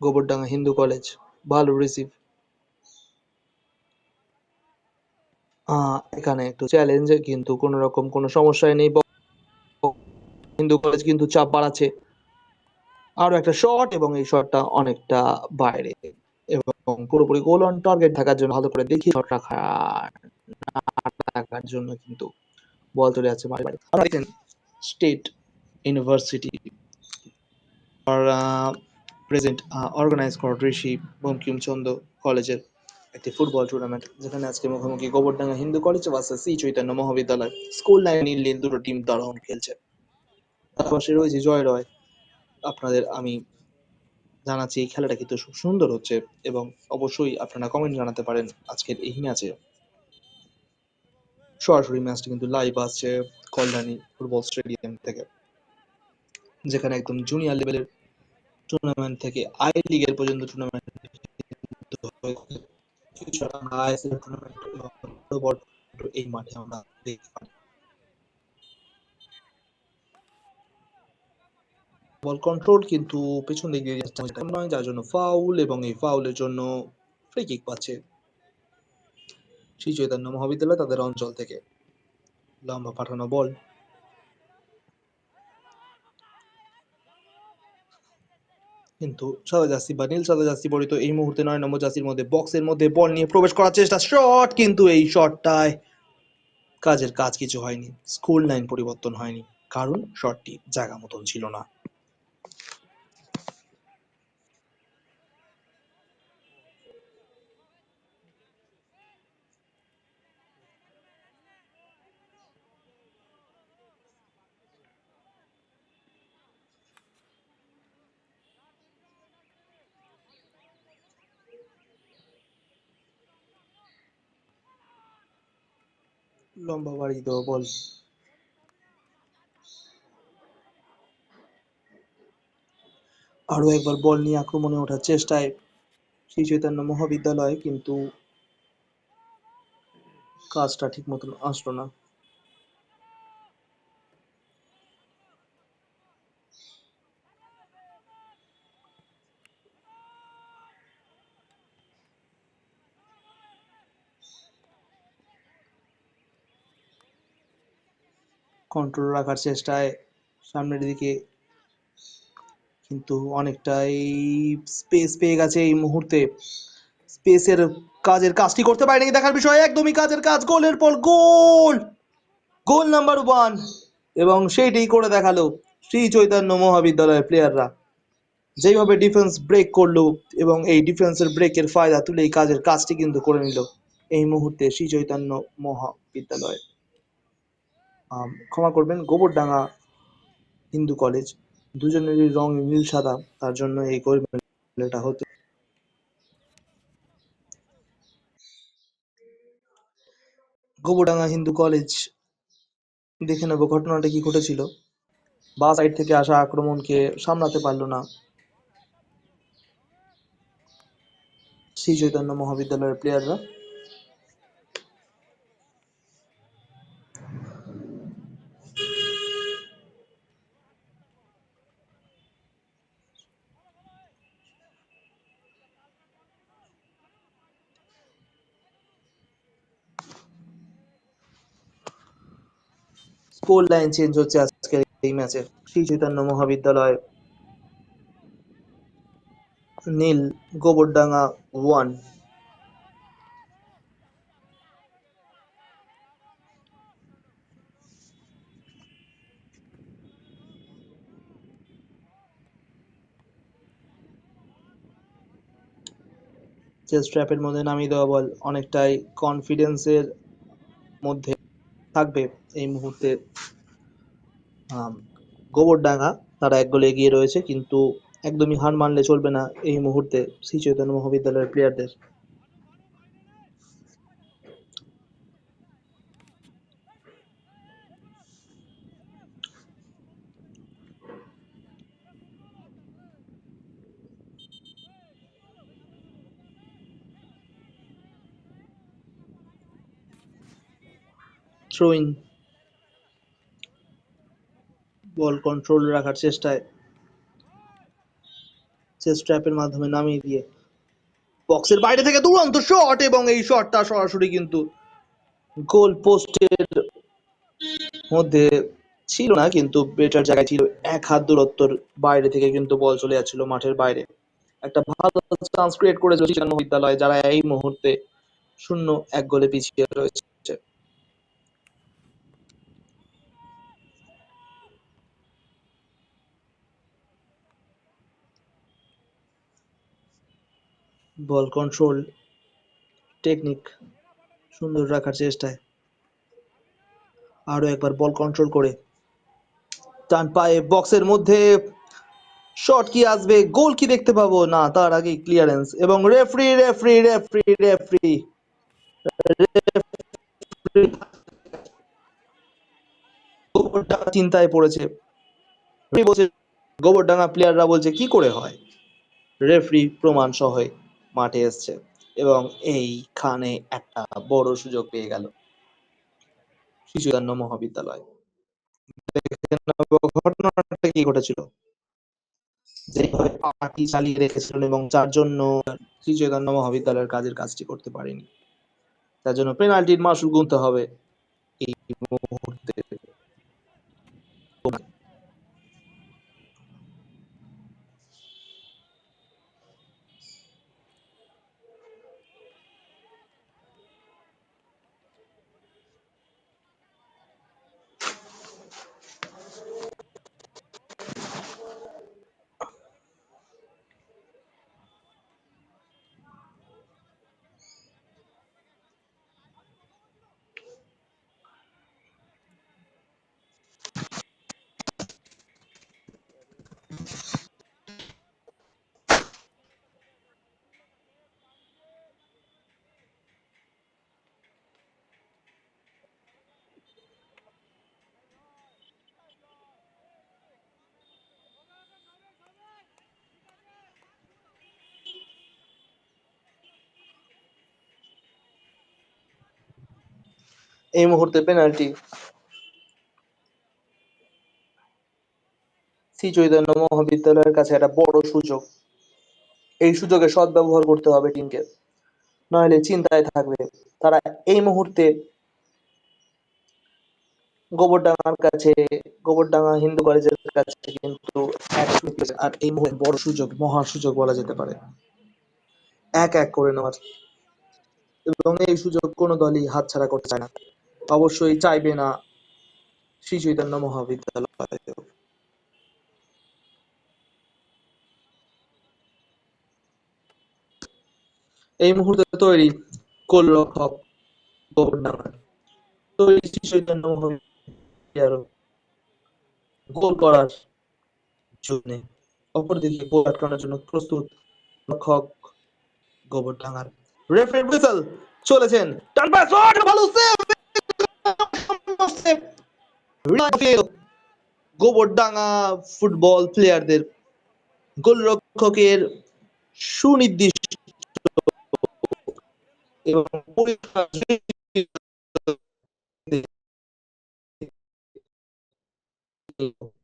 গোবরডাঙ্গা হিন্দু কলেজ ভালো রিসিভ, এখানে একটু চ্যালেঞ্জ, কিন্তু কোনো রকম কোনো সমস্যাই নেই। হিন্দু কলেজ কিন্তু চাপ বাড়াচ্ছে। আরো একটা শট, এবং এই শটটা অনেকটা বাইরে, এবং পুরোপুরি গোল অন টার্গেট থাকার জন্য ভালো করে দেখি শট রাখার জন্য কিন্তু বল চলে যাচ্ছে বাইরে বাইরে। আপনারা দেখেন স্টেট ইউনিভার্সিটি আর প্রেজেন্ট অর্গানাইজ করে ঋষি বঙ্কিমচন্দ্র কলেজের একটি ফুটবল টুর্নামেন্ট, যেখানে আজকে মুখোমুখি গোবরডাঙ্গা হিন্দু কলেজ ভার্সেস শ্রী চৈতন্য মহাবিদ্যালয়। স্কুল লাইন নীল নীল, দুটো টিম দারুণ খেলছে। তার পাশে রয়েছে জয় রয়। আপনাদের আমি জানাচ্ছি এই খেলাটা কিন্তু খুব সুন্দর হচ্ছে, এবং অবশ্যই আপনারা কমেন্ট জানাতে পারেন আজকের এই ম্যাচে। সরাসরি ম্যাচটা কিন্তু লাইভ আসছে কল্যাণী ফুটবল স্টেডিয়াম থেকে, যেখানে একদম জুনিয়র লেভেলের টুর্নামেন্ট থেকে আই লিগের পর্যন্ত টুর্নামেন্ট আমরা আইএসএল টুর্নামেন্ট এবং বড় বড় এই মাঠে আমরা দেখতে পারি। বল কন্ট্রোল কিন্তু পেছন দিক দিয়ে যাচ্ছে নয়, যার জন্য ফাউল, এবং এই ফাউলের জন্য ফ্রি কিক পাচ্ছে শ্রী চৈতন্য মহাবিদ্যালয় তাদের অঞ্চল থেকে। লম্বা পাঠানো বল, কিন্তু সাদা জার্সি বা নীল সাদা জার্সি পরিত এই মুহূর্তে 9 নম্বর জার্সির মধ্যে বক্সের মধ্যে বল নিয়ে প্রবেশ করার চেষ্টা, শট, কিন্তু এই শটটায় কাজের কাজ কিছু হয়নি। স্কুল লাইন পরিবর্তন হয়নি, কারণ শটটি জায়গা মতন ছিল না। লম্বা বাড়িয়ে দেওয়া বল, আরো একবার বল নিয়ে আক্রমণে ওঠার চেষ্টায় শ্রী চৈতন্য মহাবিদ্যালয়, কিন্তু কাজটা ঠিক মতন আসলো না। কন্ট্রোল রাখার চেষ্টায় সামনের দিকে, কিন্তু অনেকটাই স্পেস পেয়ে গেছে এই মুহূর্তে। স্পেসের কাজের কাজটি করতে পারে নাকি দেখার বিষয়, একদমই কাজের কাজ, গোলের পর গোল, গোল নাম্বার 1, এবং সেইটাই করে দেখালো শ্রী চৈতন্য মহাবিদ্যালয়ের প্লেয়াররা। যেইভাবে ডিফেন্স ব্রেক করলো, এবং এই ডিফেন্সের ব্রেকের ফায়দা তুলে এই কাজের কাজটি কিন্তু করে নিল এই মুহূর্তে শ্রী চৈতন্য মহাবিদ্যালয়। ক্ষমা করবেন, গোবরডাঙ্গা হিন্দু কলেজ। দুজনেরই রং নীল সাদা, তার জন্য এই গোলটা হতো। গোবরডাঙ্গা হিন্দু কলেজ, দেখে নেবো ঘটনাটা কি ঘটেছিল। বা সাইড থেকে আসা আক্রমণকে সামলাতে পারলো না শ্রী চৈতন্য মহাবিদ্যালয়ের প্লেয়াররা। স্কোর লাইন চেঞ্জ হচ্ছে আজকের এই ম্যাচে। শ্রী চৈতন্য মহাবিদ্যালয় নীল, গোবরডাঙ্গা 1। চেস ট্র্যাপের মধ্যে নামিয়ে দেওয়া বল অনেকটাই কনফিডেন্সের মধ্যে থাকবে এই মুহূর্তে। গোবরডাঙ্গা তারা 1 গোলে এগিয়ে রয়েছে, কিন্তু একদমই হার মানলে চলবে না এই মুহূর্তে শ্রী চৈতন্য মহাবিদ্যালয়ের প্লেয়ারদের। থ্রো ইন, বল কন্ট্রোল রাখার চেষ্টায় চেস ট্র্যাপের মাধ্যমে নামিয়ে দিয়ে বক্সের বাইরে থেকে দুরন্ত শট, এবং এই শটটা সরাসরি কিন্তু গোল পোস্টের মধ্যে ছিল না, কিন্তু বেটার জায়গায় ছিল, 1 হাত দূরত্বর বাইরে থেকে কিন্তু বল চলে যাচ্ছিল মাঠের বাইরে। একটা ভালো চান্স ক্রিয়েট করেছিল শিশু মহাবিদ্যালয়, যারা এই মুহূর্তে 0-1 গোলে পিছিয়ে রয়েছে। বল কন্ট্রোল, টেকনিক সুন্দর রাখার চেষ্টায় আরো একবার বল কন্ট্রোল করে ডান পায়ে বক্সের মধ্যে শট কি আসবে, গোল কি দেখতে পাবো না, তার আগেই ক্লিয়ারেন্স, এবং referee referee referee referee Gobardanga চিন্তায় পড়েছে। রেফারি বলছে, গোবরডাঙ্গা প্লেয়াররা বলছে কি করে হয়, রেফারি প্রমাণ সহ মাঠে এসছে এবং এইখানে একটা বড় সুযোগ পেয়ে গেল শিশু মহাবিদ্যালয়। দেখে নেব ঘটনাটা কি ঘটেছিল, যেভাবে পার্টি চালিয়ে রেখেছিলেন এবং যার জন্য শ্রী চৈতন্য মহাবিদ্যালয়ের কাজের কাজটি করতে পারেনি, তার জন্য পেনাল্টির মাসুল গুনতে হবে এই মুহূর্তে। এই মুহূর্তে পেনাল্টি শ্রী চৈতন্য মহাবিদ্যালয়ের কাছে একটা বড় সুযোগ, এই সুযোগে সদ্ব্যবহার করতে হবে টিমকে, নইলে চিন্তায় থাকবে তারা। এই মুহূর্তে গোবরডাঙ্গার কাছে, গোবরডাঙ্গা হিন্দু কলেজের কাছে কিন্তু আর এই মুহূর্তে বড় সুযোগ, মহা সুযোগ বলা যেতে পারে 1-1 করে নেওয়ার, এবং এই সুযোগ কোনো দলই হাতছাড়া করতে চায় না, অবশ্যই চাইবে না শ্রী চৈতন্য মহাবিদ্যালয়। এই মুহূর্তে তৈরি গোলরক্ষক গোবরডাঙ্গার, তৈরি শ্রী চৈতন্য মহাবিদ্যালয় গোল করার জন্য, অপরদিকে গোল আটকানোর জন্য প্রস্তুত রক্ষক গোবরডাঙ্গার। রেফারি হুইসেল চলেছেন, ডান পায়ে শট, ভালো সেভ, গোবরডাঙ্গা ফুটবল প্লেয়ারদের, গোলরক্ষকের সুনির্দিষ্ট এবং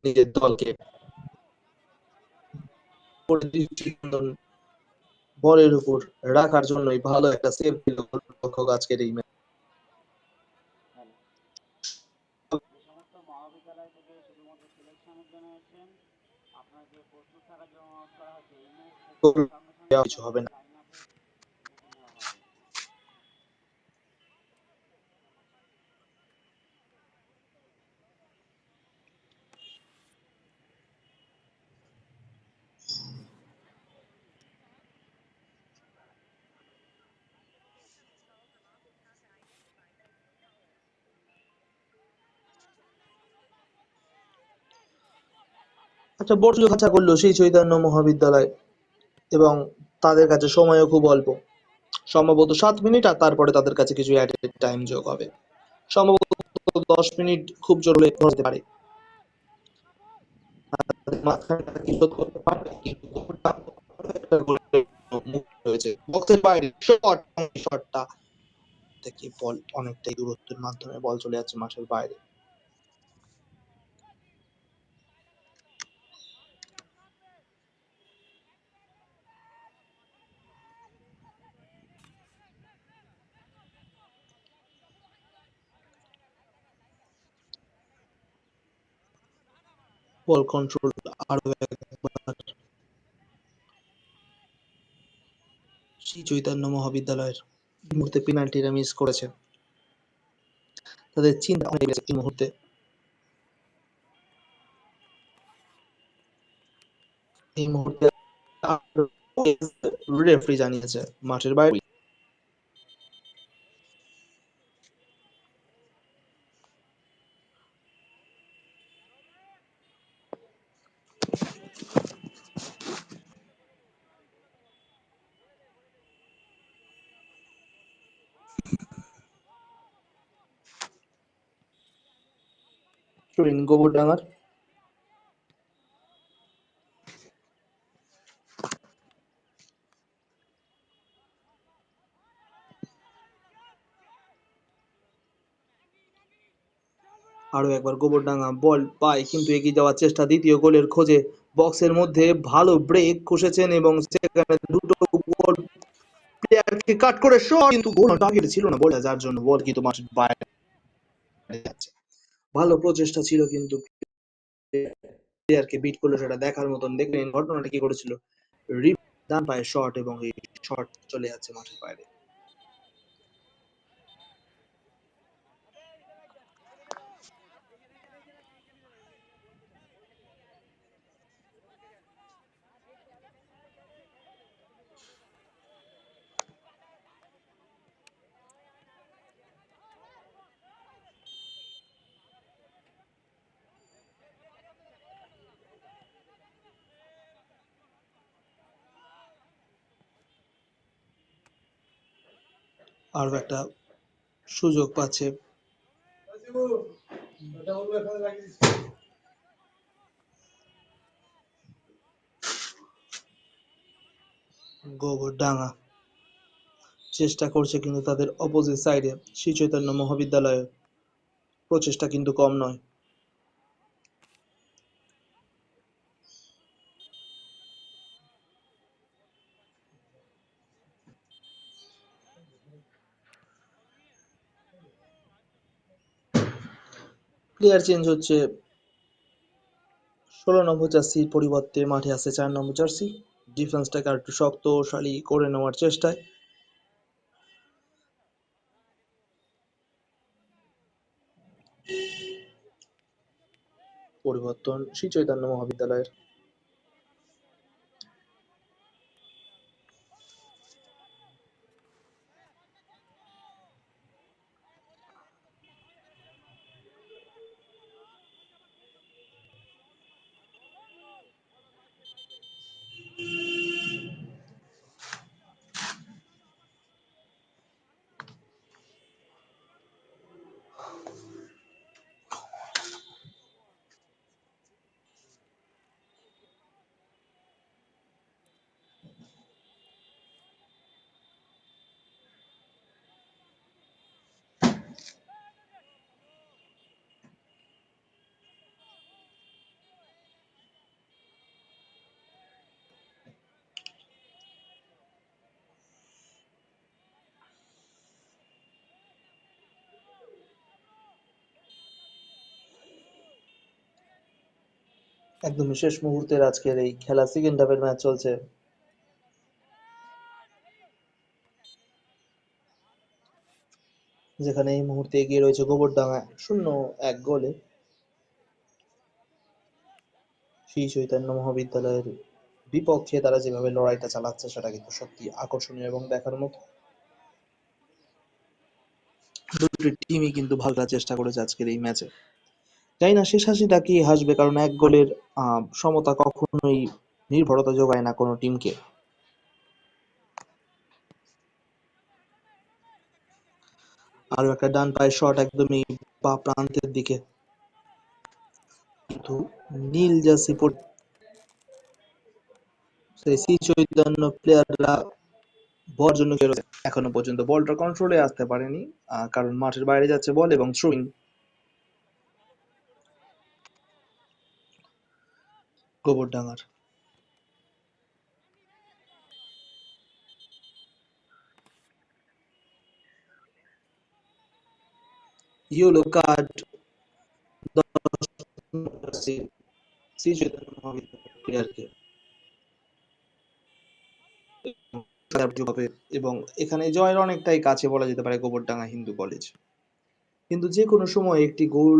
নিজের দলকে বলের উপর রাখার জন্যই ভালো একটা সেভ দিল গোলরক্ষক আজকের এই ম্যাচ। কিছু হবে না। আচ্ছা, বড় সুযোগ হাতছাড়া করলো সেই চৈতন্য মহাবিদ্যালয়, এবং তাদের কাছে সময়ও খুব অল্প, সম্ভবত 7 মিনিট, আর তারপরে তাদের কাছে কিছু অ্যাডেড টাইম যোগ হবে, সম্ভবত 10 মিনিট খুব জোর হলে হতে পারে। মাঝখানটা কি শোধ করতে পারবে, কিন্তু একটা গোলের মুখ রয়েছে বক্সের বাইরে, শটটা থেকে বল অনেকটাই দূরত্বের মাধ্যমে বল চলে যাচ্ছে মাঠের বাইরে। বল কন্ট্রোল আরো একবার শ্রী চৈতন্য মহাবিদ্যালয়ের। এই মুহূর্তে পেনাল্টিটা মিস করেছে, তাদের চিন্তা অনেক বেড়েছে এই মুহূর্তে। এই মুহূর্তে রেফারি জানিয়েছে মাঠের বাইরে। গোবরডাঙ্গার আরো একবার গোবরডাঙ্গা বল পায় কিন্তু এগিয়ে যাওয়ার চেষ্টা, দ্বিতীয় গোলের খোঁজে বক্সের মধ্যে ভালো ব্রেক কষেছেন এবং সেখানে দুটো গোল প্লেয়ারকে কাট করে শট, কিন্তু গোল টার্গেট ছিল না বলটা, যার জন্য বল কিন্তু মাঠের বাইরে যাচ্ছে। ভালো প্রচেষ্টা ছিল কিন্তু প্লেয়ারকে বিট করলো, সেটা দেখার মতন। দেখলেন ঘটনাটা কি করেছিল, ডান পায়ে শট এবং এই শট চলে যাচ্ছে মাঠের বাইরে। আরো একটা সুযোগ পাচ্ছে গোবরডাঙ্গা, চেষ্টা করছে কিন্তু তাদের অপোজিট সাইডে শ্রী চৈতন্য মহাবিদ্যালয়ে প্রচেষ্টা কিন্তু কম নয়। প্লেয়ার চেঞ্জ হচ্ছে, 16 নম্বর জার্সির পরিবর্তে মাঠে আসছে 4 নম্বর জার্সি। ডিফেন্সটাকে আর একটু শক্তশালী করে নেওয়ার চেষ্টায়। পরিবর্তন শ্রী চৈতন্য মহাবিদ্যালয়ের। একদম শেষ মুহূর্তের আজকের এই খেলা, সেকেন্ড হাফের ম্যাচ চলছে, যেখানে এই মুহূর্তে এগিয়ে রয়েছে গোবরডাঙ্গা 0-1 গোলে। শ্রী চৈতন্য মহাবিদ্যালয়ের বিপক্ষে তারা যেভাবে লড়াইটা চালাচ্ছে সেটা কিন্তু সত্যি আকর্ষণীয় এবং দেখার মতো। দুটি টিমই কিন্তু ভালো খেলার চেষ্টা করেছে আজকের এই ম্যাচে। জানি না শেষ হাসিটা কি হাসবে, কারণ এক গোলের সমতা কখনোই নির্ভরতা যোগায় না কোনো টিমকে। আরো একটা ডান পায়ের শট একদমই বা প্রান্তের দিকে, কিন্তু নীল জার্সি পরে সেই শ্রী চৈতন্য প্লেয়াররা বল জন্য কি রয়েছে, এখনো পর্যন্ত বলটা কন্ট্রোলে আসতে পারেনি, কারণ মাঠের বাইরে যাচ্ছে বল এবং থ্রোইং গোবরডাঙ্গার। ইয়েলো কার্ড শ্রী চৈতন্য মহাবিদ্যালয় প্লেয়ারকে এবং এখানে জয়ের অনেকটাই কাছে বলা যেতে পারে গোবরডাঙ্গা হিন্দু কলেজ, কিন্তু যে কোনো সময় একটি গোল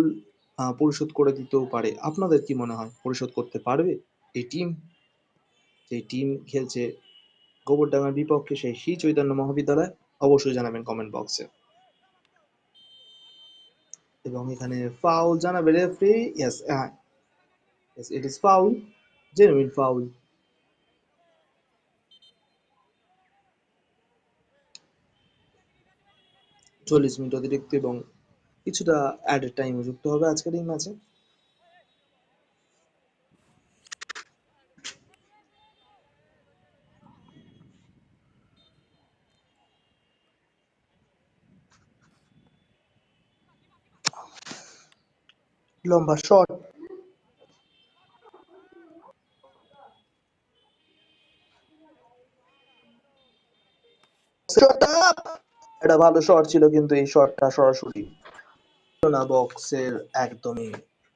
পরিশোধ করে দিতেও পারে। আপনাদের কি মনে হয় পরিশোধ করতে পারবে এই টিম? যে টিম খেলছে গোবরডাঙ্গার বিপক্ষে সেই শ্রী চৈতন্য মহাবিদ্যালয়, অবশ্যই জানাবেন কমেন্ট বক্সে। এবং এখানে ফাউল জানাবে referee. Yes, it is foul, genuine foul. 40 minute অতিরিক্ত এবং কিছুটা অ্যাডেড টাইম যুক্ত হবে আজকের এই ম্যাচে। লম্বা শট, এটা ভালো শট ছিল, কিন্তু এই শটটা সরাসরি না বক্সের একদমই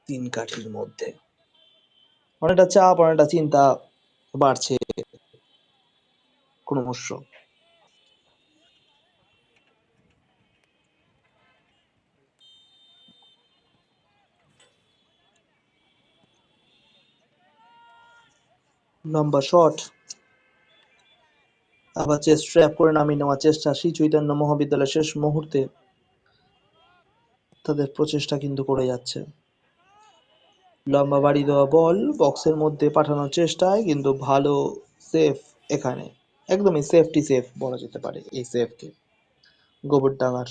3 কাঠির মধ্যে। অনেকটা চাপ, অনেকটা চিন্তা বাড়ছে ক্রমশ। লম্বা শট, আবার চেস্ট ট্র্যাপ করে নামিয়ে নেওয়ার চেষ্টা শ্রী চৈতন্য মহাবিদ্যালয়ের শেষ মুহূর্তে তাদের প্রচেষ্টা কিন্তু করে যাচ্ছে। লম্বা বাড়ি দেওয়া বল বক্সের মধ্যে পাঠানোর চেষ্টায়, কিন্তু ভালো সেফ এখানে, একদমই সেফটি সেফ বলা যেতে পারে এই সেফকে গোবরডাঙ্গার।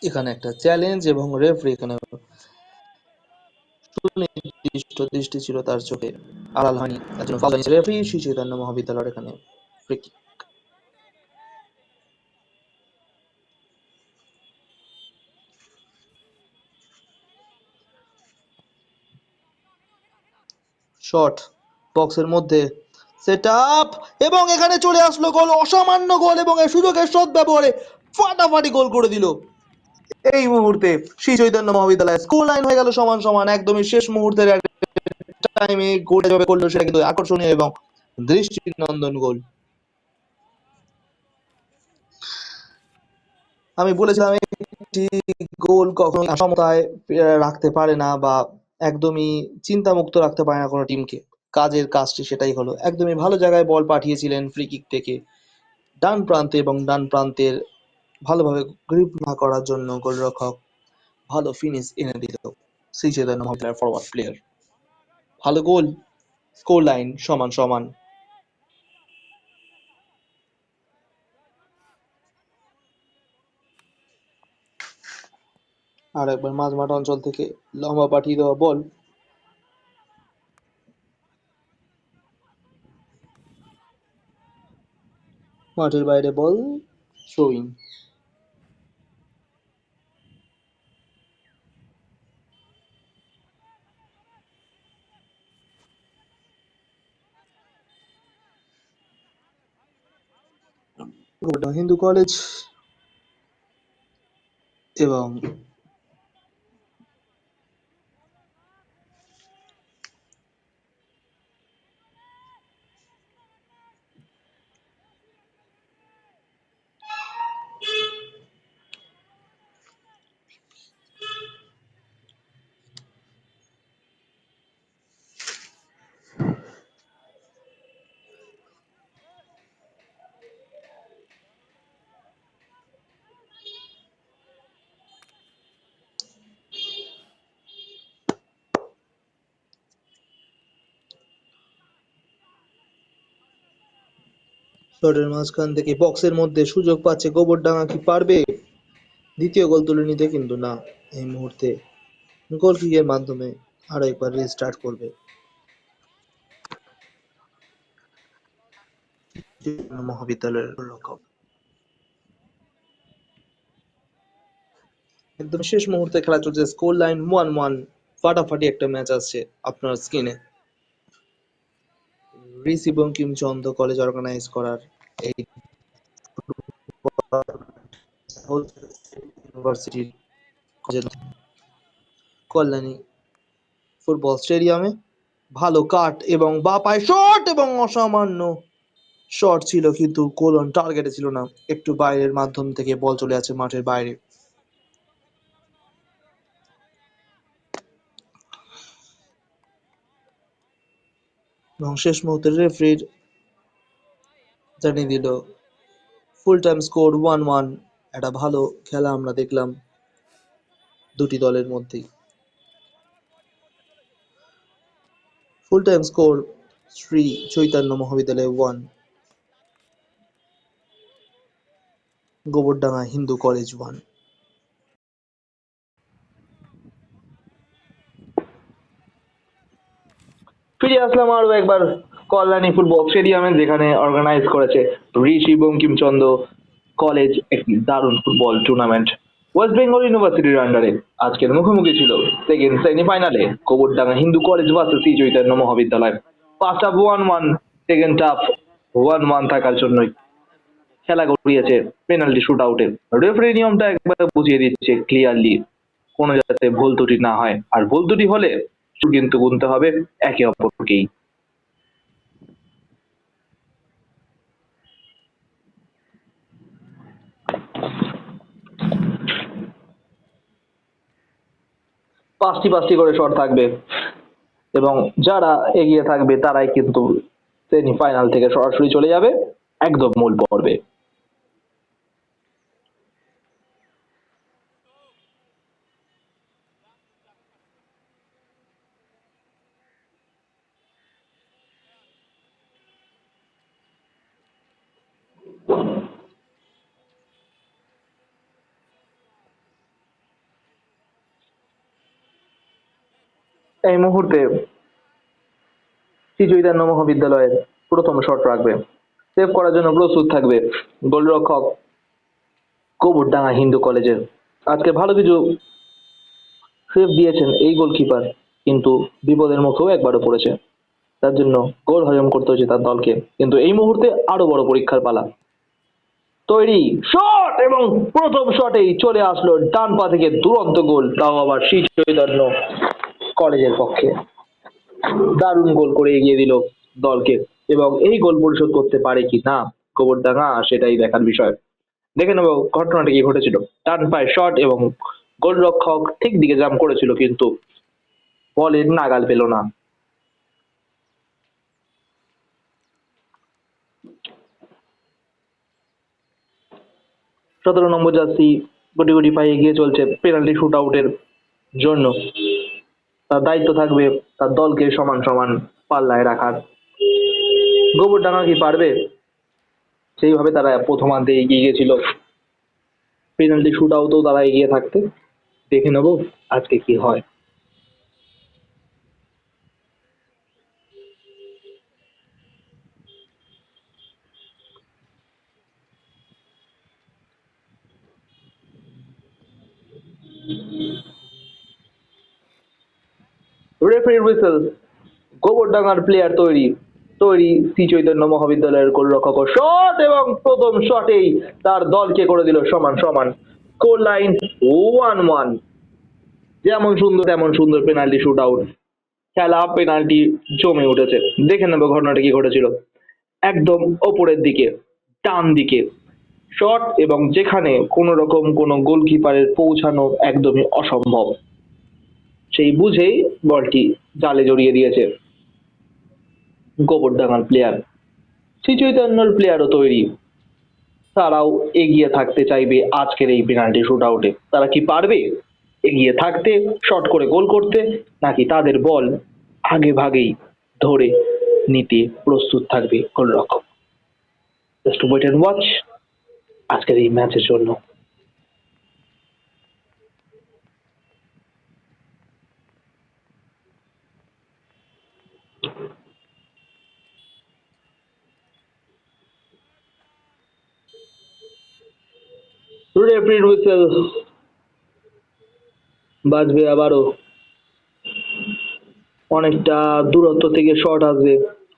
এখানে একটা চ্যালেঞ্জ এবং রেফারি এখানে সুনির্দিষ্ট দৃষ্টি ছিল তার চোখে, আড়াল হয়নি, তার জন্য ফাউল হয়েছে। রেফারি শ্রী চৈতন্য মহাবিদ্যালয়ের এখানে ফ্রি কিক। শট বক্সের মধ্যে, সেট আপ, এবং এখানে চলে আসলো গোল, অসামান্য গোল, এবং এই সুযোগের সদ্ব্যবহারে ফাটাফাটি গোল করে দিল এই মুহূর্তে শ্রী চৈতন্য মহাবিদ্যালয়। স্কোর লাইন হয়ে গেল সমান সমান, একদমই শেষ মুহূর্তের টাইমে গোলটা যাবে করলো, সেটা কিন্তু আকর্ষণীয় এবং দৃষ্টিনন্দন গোল। আমি বলেছিলাম একটি গোল কখনো সমতায় রাখতে পারে না, বা একদমই চিন্তামুক্ত রাখতে পারে না কোনো টিমকে। কাজের কাজটি সেটাই হলো, একদমই ভালো জায়গায় বল পাঠিয়েছিলেন ফ্রি কিক থেকে ডান প্রান্তে, এবং ডান প্রান্তের ভালোভাবে গ্রিপ না করার জন্য গোলরক্ষক ভালো ফিনিশ এনে দিল শ্রী চৈতন্য মহাবিদ্যালয়ের ফরওয়ার্ড প্লেয়ার। ভালো গোল, স্কোর লাইন সমান সমান। আর একবার মাঝমাঠ অঞ্চল থেকে লম্বা পাঠিয়ে দেওয়া বল, মাঠের বাইরে বল, থ্রোইং। গোবরডাঙ্গা হিন্দু কলেজ এবং শটের মাঝখান থেকে বক্সের মধ্যে সুযোগ পাচ্ছে গোবরডাঙ্গা, কি পারবে দ্বিতীয় গোল তুলে নিতে? কিন্তু না, এই মুহূর্তে গোল কিকের মাধ্যমে আরো একবার রিস্টার্ট করবে মহাবিদ্যালয়ের গোলরক্ষক। একদম শেষ মুহূর্তে খেলা চলছে, স্কোর লাইন 1-1। ফাটাফাটি একটা ম্যাচ আসছে আপনার স্ক্রিনে। ঋষি বঙ্কিমচন্দ্র কলেজ অর্গানাইজ করার এই ইউনিভার্সিটির কল্যাণী ফুটবল স্টেডিয়ামে ভালো কাট এবং বা পায়ে শট এবং অসামান্য শট ছিল, কিন্তু কোলন টার্গেটে ছিল না, একটু বাইরের মাধ্যম থেকে বল চলে আছে মাঠের বাইরে। এবং শেষ মুহূর্তে রেফারি জানিয়ে দিল ফুল টাইম স্কোর 1-1। একটা ভালো খেলা আমরা দেখলাম দুটি দলের মধ্যেই। ফুল টাইম স্কোর শ্রী চৈতন্য মহাবিদ্যালয় 1, গোবরডাঙ্গা হিন্দু কলেজ 1। ফিরে আসলাম আরো একবার কল্যাণী ফুটবল স্টেডিয়ামে, যেখানে অর্গানাইজ করেছে ঋষি বঙ্কিমচন্দ্র কলেজ একটি দারুণ ফুটবল টুর্নামেন্ট। ওয়েস্ট বেঙ্গল ইউনিভার্সিটির আন্ডারে আজকের মুখোমুখি ছিল সেকেন্ড সেমিফাইনালে গোবরডাঙ্গা হিন্দু কলেজ ভার্সেস শ্রী চৈতন্য মহাবিদ্যালয়। ফার্স্ট হাফ 1-1, সেকেন্ড হাফ 1-1 থাকার জন্যই খেলা গড়িয়েছে পেনাল্টি শুট আউটে। রেফারি নিয়মটা একবার বুঝিয়ে দিচ্ছে ক্লিয়ারলি, কোনো যাতে ভুল ত্রুটি না হয়, আর ভুল ত্রুটি হলে কিন্তু গুনতে হবে একে অপরকেই। পাঁচটি পাঁচটি করে শট থাকবে এবং যারা এগিয়ে থাকবে তারাই কিন্তু সেমিফাইনাল থেকে সরাসরি চলে যাবে একদম মূল পর্বে। এই মুহূর্তে শ্রী চৈতন্য মহাবিদ্যালয়ের প্রথম শট রাখবে, সেভ করার জন্য প্রস্তুত থাকবে গোলরক্ষক গোবরডাঙ্গা হিন্দু কলেজের। আজকে ভালো কিছু সেভ দিয়েছেন এই গোলকিপার, কিন্তু বিপদের মুখেও একবারও পড়েছে, তার জন্য গোল হজম করতে হচ্ছে তার দলকে। কিন্তু এই মুহূর্তে আরো বড় পরীক্ষার পালা। তৈরি, শট এবং প্রথম শটেই চলে আসলো ডান পা থেকে দুরন্ত গোল, তাও আবার শ্রী চৈতন্য কলেজের পক্ষে। দারুণ গোল করে এগিয়ে দিল দলকে, এবং এই গোল পরিশোধ করতে পারে কি না গোবরডাঙ্গা সেটাই দেখার বিষয়। দেখে নেব ঘটনাটা কি ঘটেছিল। ডান পায়ে শট এবং গোলরক্ষক ঠিক দিকে জাম্প করেছিল, কিন্তু বলের নাগাল পেল না। সতেরো নম্বর জার্সি গুটি গুটি পায়ে এগিয়ে চলছে পেনাল্টি শুট আউটের জন্য। তার দায়িত্ব থাকবে তার দলকে সমান সমান পাল্লায় রাখার। গোবরডাঙ্গা কি পারবে? সেইভাবে তারা প্রথমার্ধে এগিয়ে গেছিল, পেনাল্টি শুট আউটেও তারা এগিয়ে থাকতে। দেখে নেব আজকে কি হয়। রেফারি হুইসেল, গোবরডাঙ্গার প্লেয়ার তৈরি তৈরি শ্রী চৈতন্য মহাবিদ্যালয়ের গোলরক্ষক শট, এবং প্রথম শটেই তার দলকে করে দিল সমান সমান। Score line 1-1। যেমন সুন্দর তেমন সুন্দর পেনাল্টি শুট আউট, খেলা পেনাল্টি জমে উঠেছে। দেখে নেব ঘটনাটা কি ঘটেছিল। একদম ওপরের দিকে ডান দিকে শট, এবং যেখানে কোনো রকম কোনো গোলকিপারের পৌঁছানো একদমই অসম্ভব, সেই বুঝেই বলটি জালে জড়িয়ে দিয়েছে গোবরডাঙ্গার প্লেয়ার। শ্রী চৈতন্যর প্লেয়ারও তৈরি, তারাও এগিয়ে থাকতে চাইবে আজকের এই পেনাল্টি শুট আউটে। তারা কি পারবে এগিয়ে থাকতে, শট করে গোল করতে, নাকি তাদের বল আগে ভাগেই ধরে নিতে প্রস্তুত থাকবে গোলরক্ষক? জাস্ট ওয়েট এন্ড ওয়াচ আজকের এই ম্যাচের জন্য। রেফারির হুইসেল বাজবে আবারও। অনেকটা দূরত্ব থেকে শট আসবে,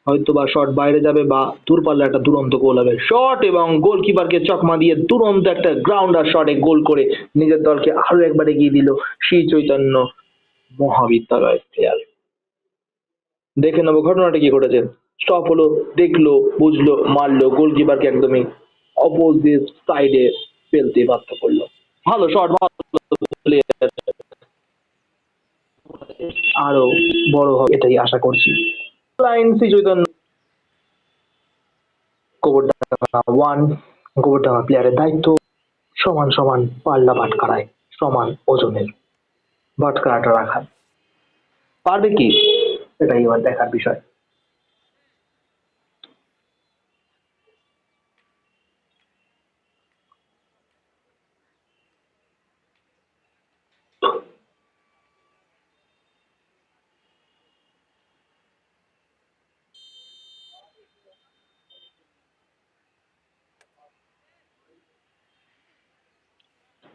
হয়তো বা শট বাইরে যাবে বা দূরপাল্লা একটা দুরন্ত গোল হবে। শট এবং গোলকিপারকে চকমা দিয়ে দুরন্ত একটা গ্রাউন্ডার শটে গোল করে নিজের দলকে আরো একবার এগিয়ে দিল শ্রী চৈতন্য মহাবিদ্যালয়ের প্লেয়ার। দেখে নেবো ঘটনাটা কি ঘটেছে। স্টপ হলো, দেখলো, বুঝলো, মারলো, গোলকিপারকে একদমই অপোজিট সাইডে ফেলতে বাধ্য করলো। ভালো শট, ভালো প্লেয়ার, আরো বড় হবে এটাই আশা করছি। Line Shri Chaitanya Gobardanga one. গোবরডাঙ্গা প্লেয়ারের দায়িত্ব সমান সমান পাল্লা বাটখারায় সমান ওজনের বাটখারাটা রাখা। পারবে কি এটাই এবার দেখার বিষয়।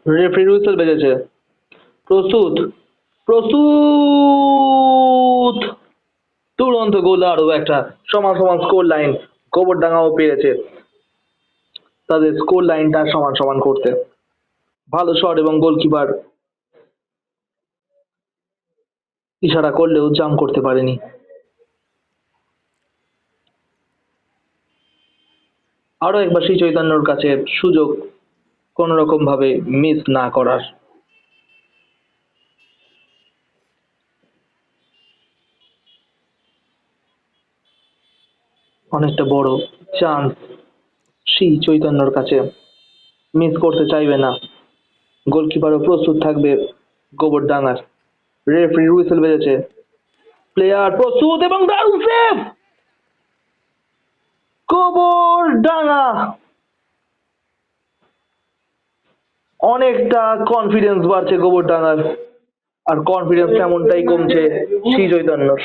রেফারি হুইসেল বেজেছে। প্রস্তুত, প্রস্তুত। তুরন্ত গোল, আরো একটা সমান সমান স্কোর লাইন। গোবরডাঙ্গাও পেরেছে তাদের স্কোর লাইনটা সমান সমান করতে। ভালো শট এবং গোলকিপার ইশারা করলেও জাম করতে পারেনি। আরো একবার শ্রী চৈতন্যর কাছে সুযোগ কোন রকম ভাবে মিস না করার। অনেকটা বড় চান্স শ্রী চৈতন্যর কাছে, মিস করতে চাইবে না। গোলকিপারও প্রস্তুত থাকবে গোবরডাঙ্গার। রেফারি হুইসেল বেজেছে, প্লেয়ার প্রস্তুত এবং দারুণ সেভ। গোবরডাঙ্গা অনেকটা কনফিডেন্স বাড়ছে গোবরডাঙ্গার, আর কনফিডেন্স তেমনটাই কমছে শ্রী চৈতন্যর।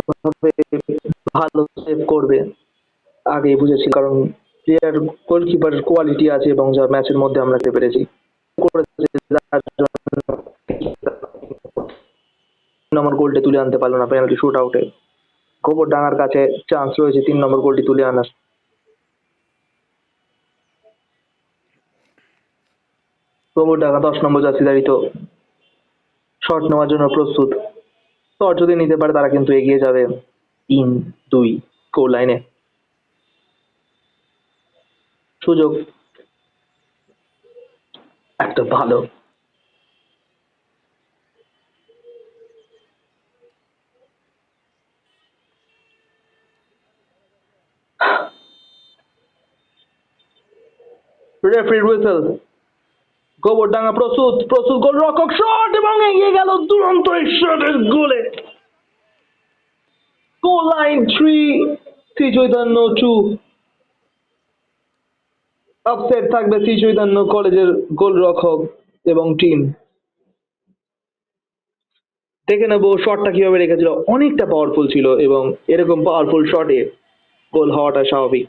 এইভাবে ভালো সেভ করবে আগেই বুঝেছি, কারণ প্লেয়ার গোলকিপারের কোয়ালিটি আছে এবং যা ম্যাচের মধ্যে আমরা দেখতে পেরেছি যার জন্য নম্বর গোলটি তুলে আনতে পারলো না পেনাল্টি শুট আউটে। গোবরডাঙ্গার কাছে চান্স রয়েছে 3 নম্বর গোলটি তুলে আনার। গোবরডাঙ্গা 10 নম্বর জার্সি দাঁড়িত শট নেওয়ার জন্য প্রস্তুত। শট যদি নিতে পারে তারা কিন্তু এগিয়ে যাবে 3-2 স্কোর লাইনে। সুযোগ একটা ভালো রেফারি হুইসেল। গোবরডাঙ্গা প্রস্তুত, প্রস্তুত, গোলরক্ষক শট এবং এগিয়ে গেল দুরন্ত শটের গোলে। Goal line 3, Shri Chaitanya 2। Upset থাকবে শ্রী চৈতন্য কলেজের গোলরক্ষক এবং টিম। দেখে নেবো শটটা কিভাবে রেখেছিল, অনেকটা পাওয়ারফুল ছিল এবং এরকম পাওয়ারফুল শটে গোল হওয়াটা স্বাভাবিক।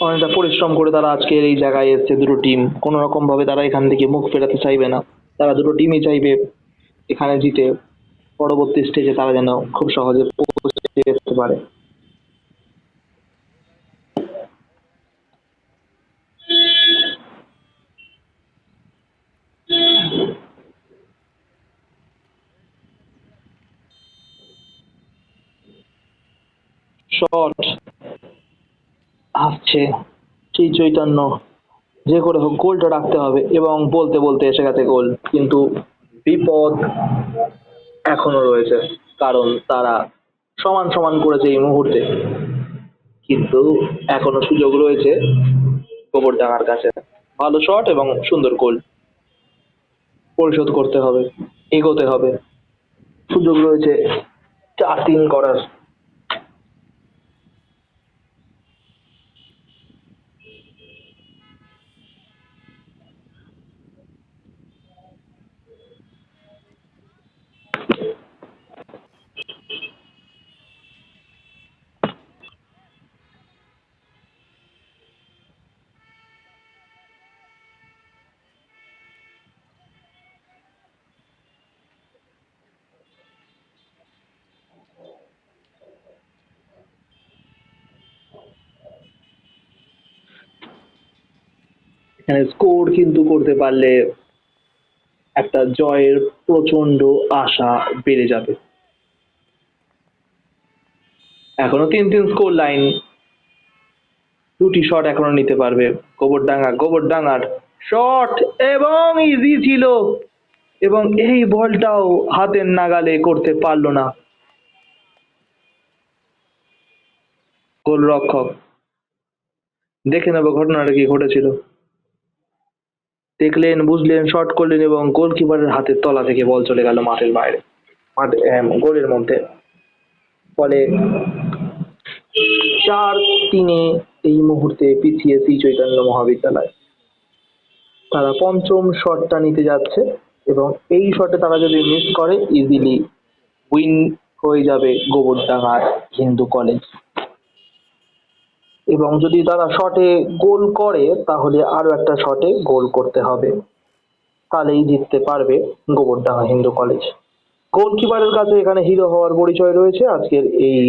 অনেকটা পরিশ্রম করে তারা আজকের এই জায়গায় এসছে দুটো টিম, কোনো রকম ভাবে তারা এখান থেকে মুখ ফেরাতে চাইবে না। তারা দুটো টিমই চাইবে এখানে জিতে পরবর্তী স্টেজে তারা যেন খুব সহজে পৌঁছে যেতে পারে। শট আসছে শ্রী চৈতন্য, যে করে হোক গোলটা রাখতে হবে এবং বলতে বলতে এসে গেছে গোল, কিন্তু বিপদ এখনো রয়েছে কারণ তারা সমান সমান করেছে এই মুহূর্তে, কিন্তু এখনো সুযোগ রয়েছে গোবরডাঙ্গার কাছে। ভালো শট এবং সুন্দর গোল, পরিশোধ করতে হবে, এগোতে হবে, সুযোগ রয়েছে 4-3 করার। এখানে স্কোর কিন্তু করতে পারলে একটা জয়ের প্রচন্ড আশা বেড়ে যাবে। এখনো 3-3 স্কোর লাইন, দুটি শট এখনো নিতে পারবে গোবরডাঙ্গার শট, এবং ইজি ছিল, এবং এই বলটাও হাতের নাগালে করতে পারলো না গোলরক্ষক। দেখে নেবো ঘটনাটা কি ঘটেছিল। দেখলেন, বুঝলেন, শট করলেন এবং গোলকিপারের হাতের তলা থেকে বল চলে গেল মাঠের বাইরে, গোলের মধ্যে। ফলে 4-3 এই মুহূর্তে পিছিয়ে শ্রী চৈতন্য মহাবিদ্যালয়। তারা পঞ্চম শটটা নিতে যাচ্ছে এবং এই শটে তারা যদি মিস করে ইজিলি উইন হয়ে যাবে গোবরডাঙ্গার হিন্দু কলেজ, এবং যদি তারা শটে গোল করে তাহলে আরো একটা শটে গোল করতে হবে, তাহলেই জিততে পারবে গোবরডাঙ্গা হিন্দু কলেজ। গোলকিপারের কাছে এখানে হিরো হওয়ার পরিচয় রয়েছে, আজকের এই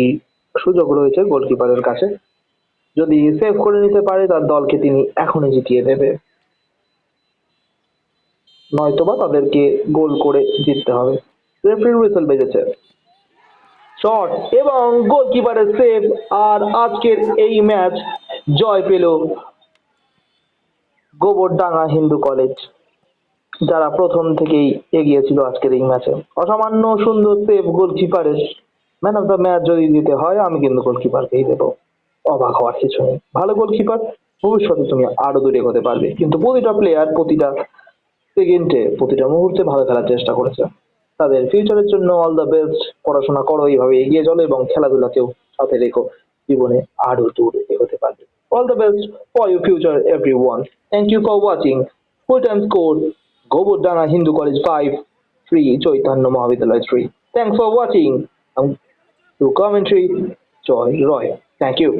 সুযোগ রয়েছে গোলকিপারের কাছে। যদি সেভ করে নিতে পারে তার দলকে তিনি এখনই জিতিয়ে দেবে, নয়তোবা তাদেরকে গোল করে জিততে হবে। রেফারির হুইসেল বেজেছে, শট এবং গোলকিপারের সেভ, আর আজকের এই ম্যাচ জয় পেল গোবরডাঙ্গা হিন্দু কলেজ, যারা প্রথম থেকেই এগিয়ে ছিল আজকের এই ম্যাচে। অসামান্য সুন্দর সেভ গোলকিপারের। ম্যান অফ দ্য ম্যাচ যদি দিতে হয় আমি কিন্তু গোলকিপারকেই দেবো, অবাক হওয়ার কিছু নেই। ভালো গোলকিপার, ভবিষ্যতে তুমি আরো দূরে এগোতে পারবে। কিন্তু প্রতিটা প্লেয়ার প্রতিটা সেকেন্ডে প্রতিটা মুহূর্তে ভালো খেলার চেষ্টা করেছে। তাদের ফিউচারের জন্য অল দ্য বেস্ট। পড়াশোনা করো, এইভাবে এগিয়ে চলো এবং খেলাধুলাকেও সাথে রেখো, জীবনে আরো দূর এগোতে পারবে। All the best for your future everyone. Thank you for watching. Full time score Gobardanga Hindu college 5, Shri Chaitanya Mahavidyalaya 3। Thanks for watching. To commentary, Joy Roy. Thank you.